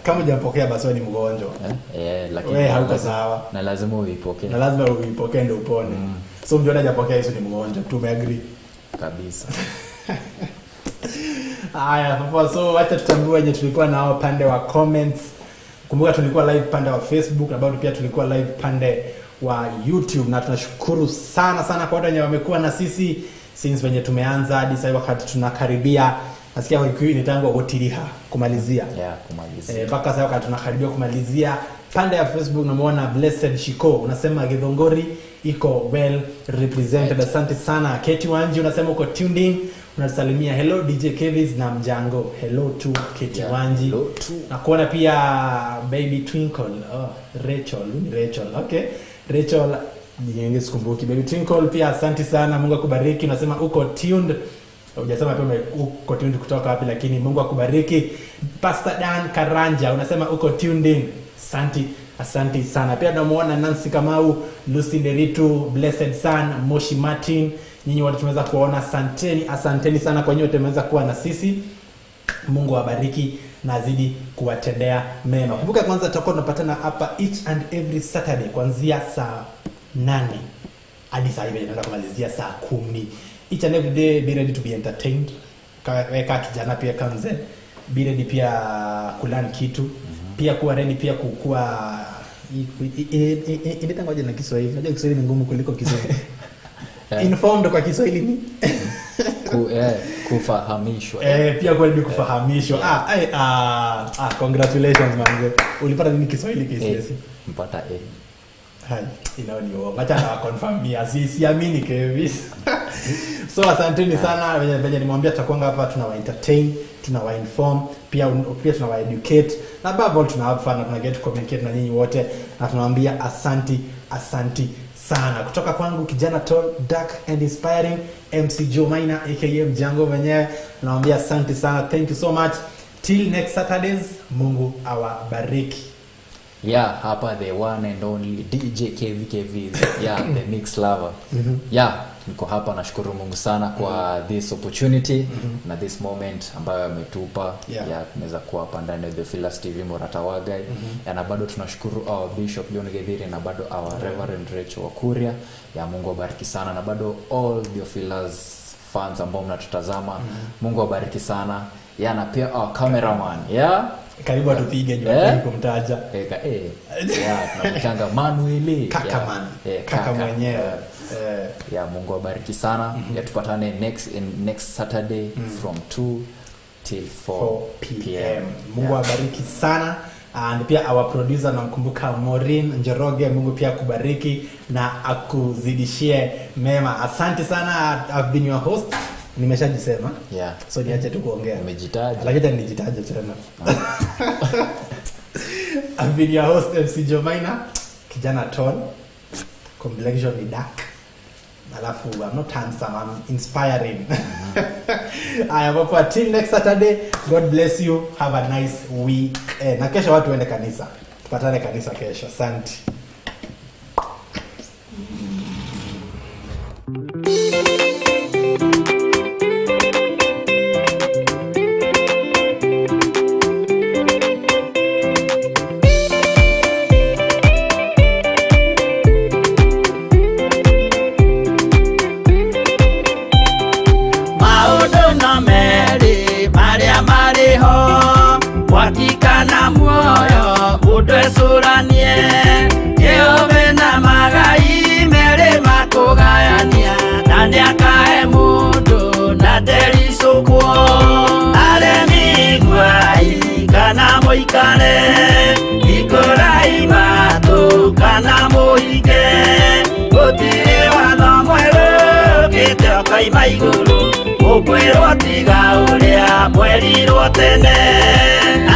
Kama hujapokea basi ni mgonjwa. Lakini wewe hauko sawa. Na lazima uipokee. Na lazima uipokee ndio upone. So mtu hajapokea Yesu ni mgonjwa. Tumeagree kabisa. Haya, so acha tutambue wenye tulikuwa nao pande wa comments. Kumbuka tulikuwa live pande wa Facebook na bado pia tulikuwa live pande wa YouTube, na tunashukuru sana sana kwa watu wenye wamekuwa na sisi since wenye tumeanza hadi sasa wakati tunakaribia. Nasikia wiki hii ni tangu wotiriha kumalizia. Kumalizia. Mpaka sasa wakati tunakaribia kumalizia, pande ya Facebook namuona Blessed Shiko unasema Githongori iko well represented. Asante sana. Keti Wanji unasema uko tuned in. Unasalimia hello DJ KEVVIS na Mjango. Hello to Keti Wanji. Hello to. Na kuona pia Baby Twinkle. Rachel. Okay. Rachel nienge sikumbuki. Baby Twinkle pia asante sana. Mungu akubariki. Unasema uko tuned. Hujasema pia uko tuned kutoka wapi, lakini Mungu akubariki. Pastor Dan Karanja unasema uko tuned in. Asante sana. Pia tunamuona Nancy Kamau, Lucy Nderitu, Blessed Son, Moshi Martin. Nyinyi wote tumeweza kuona, asanteni sana kwa nyote tumeweza kuwa na sisi. Mungu awabariki na azidi kuwatendea mema. Kumbuka kwanza tutakuwa tunapatana hapa each and every Saturday kuanzia saa 8 hadi saa hivi tunaenda kumalizia saa 10. Each and every day be ready to be entertained. Kaweka kijana pia kanze. Be ready pia kulearn kitu. Pia kuwa ready pia kukua inataka ngoja na Kiswahili. Unajua Kiswahili ni ngumu kuliko Kiswahili. Informed kwa Kiswahili ni kufahamishwa. Pia kwa ready kufahamishwa. Congratulations man. Ulipata nini Kiswahili KCSE? Mpata A. Hai, inaoni wao. Acha na confirm mimi siamini KEVVIS. So asanteni sana venye nimwambia tutakuanga hapa tunawa entertain, tunawa inform, pia tunawa educate, na above all tunawa fun, tuna get to communicate na nyinyi wote, na tunawaambia asanti sana. Kutoka kwangu kijana tall, dark and inspiring MC MAINA aka Mjango mwenyewe, nawaambia asante sana. Thank you so much. Till next Saturdays, Mungu awabariki. Hapa the one and only DJ KEVVIS. The mix lover. Niko hapa nashukuru Mungu sana kwa this opportunity na this moment ambayo ametupa. Tunaweza kuwa hapa ndani ya Theophilus TV MURATA Wagai. Na bado tunashukuru our Bishop John Gethiri na bado our Reverend Rachel Wakuria. Mungu awabariki sana, na bado all Theophilus fans ambao mnatutazama. Mungu awabariki sana. Na pia our cameraman. Karibu atupige Jumapili kumtaja. Tunamchanga Manueli. Kaka mwenyewe. ya Mungu awabariki sana. Ya tupatane next Saturday from 2 till 4 p.m. Mungu awabariki sana. And pia our producer namkumbuka Maureen Njoroge, Mungu pia kubariki na akuzidishie mema. Asante sana. I've been your host. Nimeshajisema. Yeah. So niache tu kuongea. Umejitaja. Lakini nijitaje tena. I've been your host MC JOHN.Yet, kijana tall, complexion ni dark. Alafu I'm not handsome, I'm inspiring. I am up until next Saturday. God bless you. Have a nice week. Na kesho watu waende kanisa. Tupatane kanisa kesho. Asante. Wakikana muoyo udwesuranie Jehova na magai mere makugayania Nani akahe mundu na derisukwo Aremi gwai kana moikane Ikorai matu kana moike Gutire watho mweru kite okaima iguru Ukwirwo tiga uria mwerirwo tene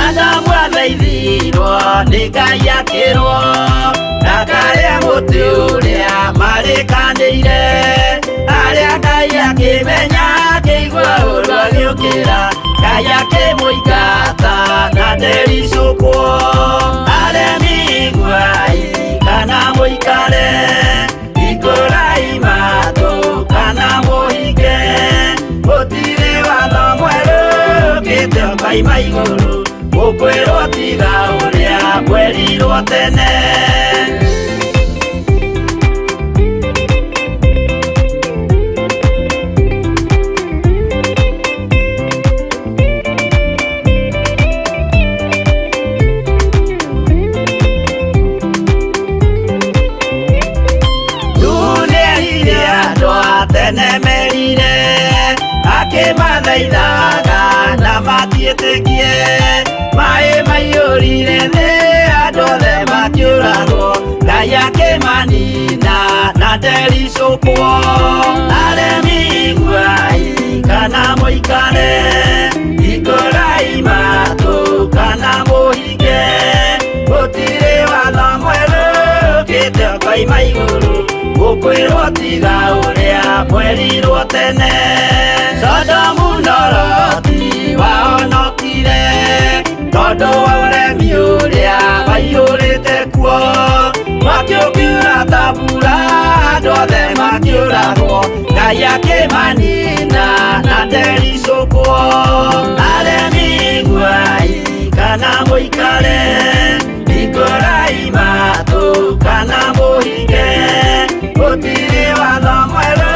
Adamu athaithirwo nĩ Ngai akĩrwo ndakarĩa mũtĩ ũrĩa marĩkanĩire arĩa Ngai akĩmenya akĩigua ũndũ agĩũkĩra Ngai akĩmũingata na ndericũkwo aremi gwai kana mũikare ikũrai matũ kana mũhinge gũtirĩ watho mwerũ ũkĩte ũkaima igũrũ Ukwirwo tiga uria mwerirwo tene Dunia iria andũ tene merire akĩmathaithaga na matiĩtĩkie Mae maiyũrire thĩ andũ othe makĩũragwo Ngai akĩmanina na ndericũkwo aremi gwai kana mũikare ikũrai matũ kana mũhinge gũtirĩ watho mwerũ ũkĩte ũkaima igũrũ ũkwĩrwo tiga ũrĩa mwerirwo tene Sodomu na Loti wahonokire Tondũ wa ũremi ũrĩa waiyũrĩte kuo Makĩũkiura ta mbura andũ othe makĩũragwo Ngai akĩmanina na ndericũkwo aremi gwai kana mũikare ikũrai matũ kana mũhinge gũtirĩ watho mwerũ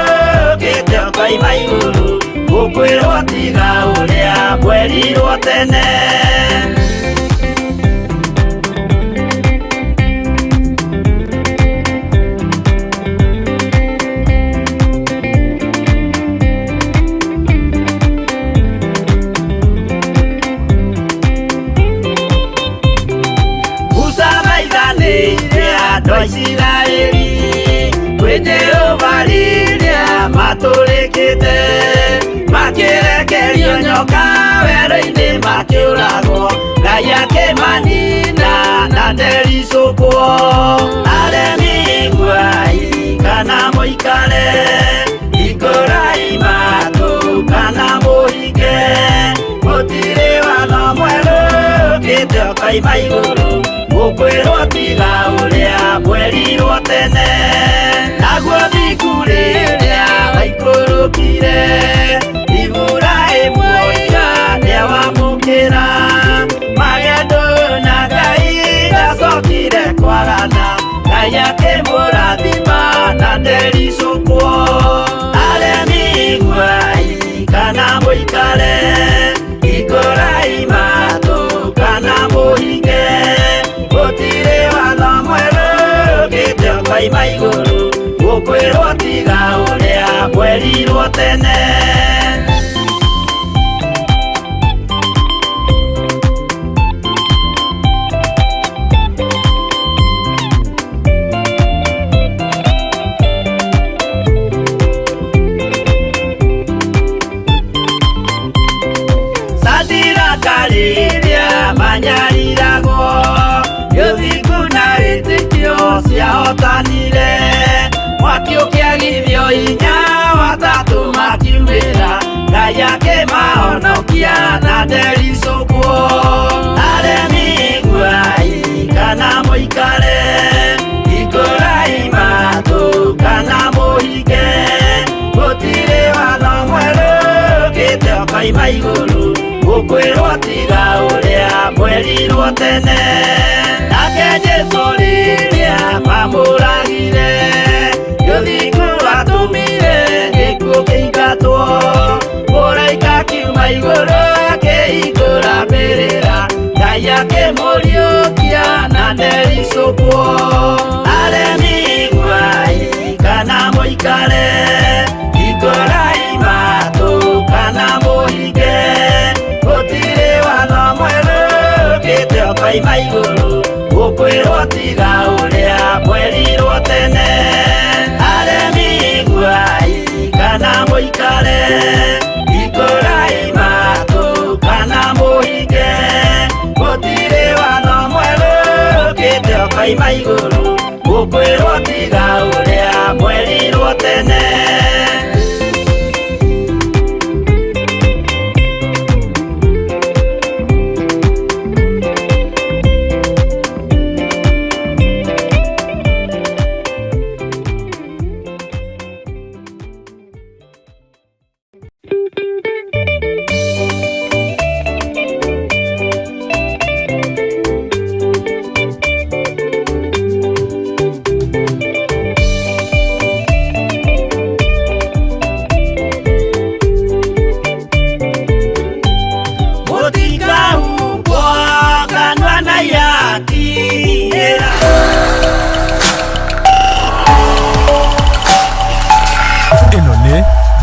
ũkĩte ũkaima igũrũ ũkwĩrwo tiga ũrĩa mwerirwo tene Isiraeli kwenye uvalilia matũrĩkĩte makĩrekerio nyoka werũ-inĩ makĩũragwo Ngai akĩmanina na ndericũkwo aremi gwai kana mũikare ikũrai matũ kana mũhinge gũtirĩ watho mwerũ ũkĩte ũkaima igũrũ ũkwĩrwo tiga ũrĩa mwerirwo tene naguo thiku rĩrĩa waikũrũkire Iburahĩmu oiga nĩawamũkĩra magendo na Ngai gacokire kwarana Ngai akĩmũrathima na ndericũkwo aremi gwai kana mũikare ikũrai matũ kana mũhinge gũtirĩ watho mwerũ ũkĩte ũkaima igũrũ ũkwĩrwo tene. Kariria manyariragwo gĩthiku na wĩtĩkio ciahotanire, mwaki ũkĩagithio hinya watatũ makiumĩra, Ngai akĩmahonokia na ndericũkwo. Aremi iguai kana mũikare, hingũrai matũ kana mũhinge, gũtirĩ watho mwerũ ũkĩte ũkoima igũrũ, ũkwĩrwo tiga ũrĩa mwerirwo tene. Nake Jesũ rĩrĩa mamũragire, gĩthiku atũmire gĩkuũ kĩingatwo, mũraika akiuma igũrũ akĩhingũra mbĩrĩra, Ngai akĩmũriũkia na ndericũkwo. Aremi iguai kana mũikare, hingũrai matũ kana mũhinge, gũtirĩ watho mwerũ ũkĩte ũkoima igũrũ, ũkwĩrwo tiga ũrĩa mwerirwo tene. Aremi iguai kana mũikare, hingũrai matũ kana mũhinge, gũtirĩ watho mwerũ ũkĩte ũkoima igũrũ,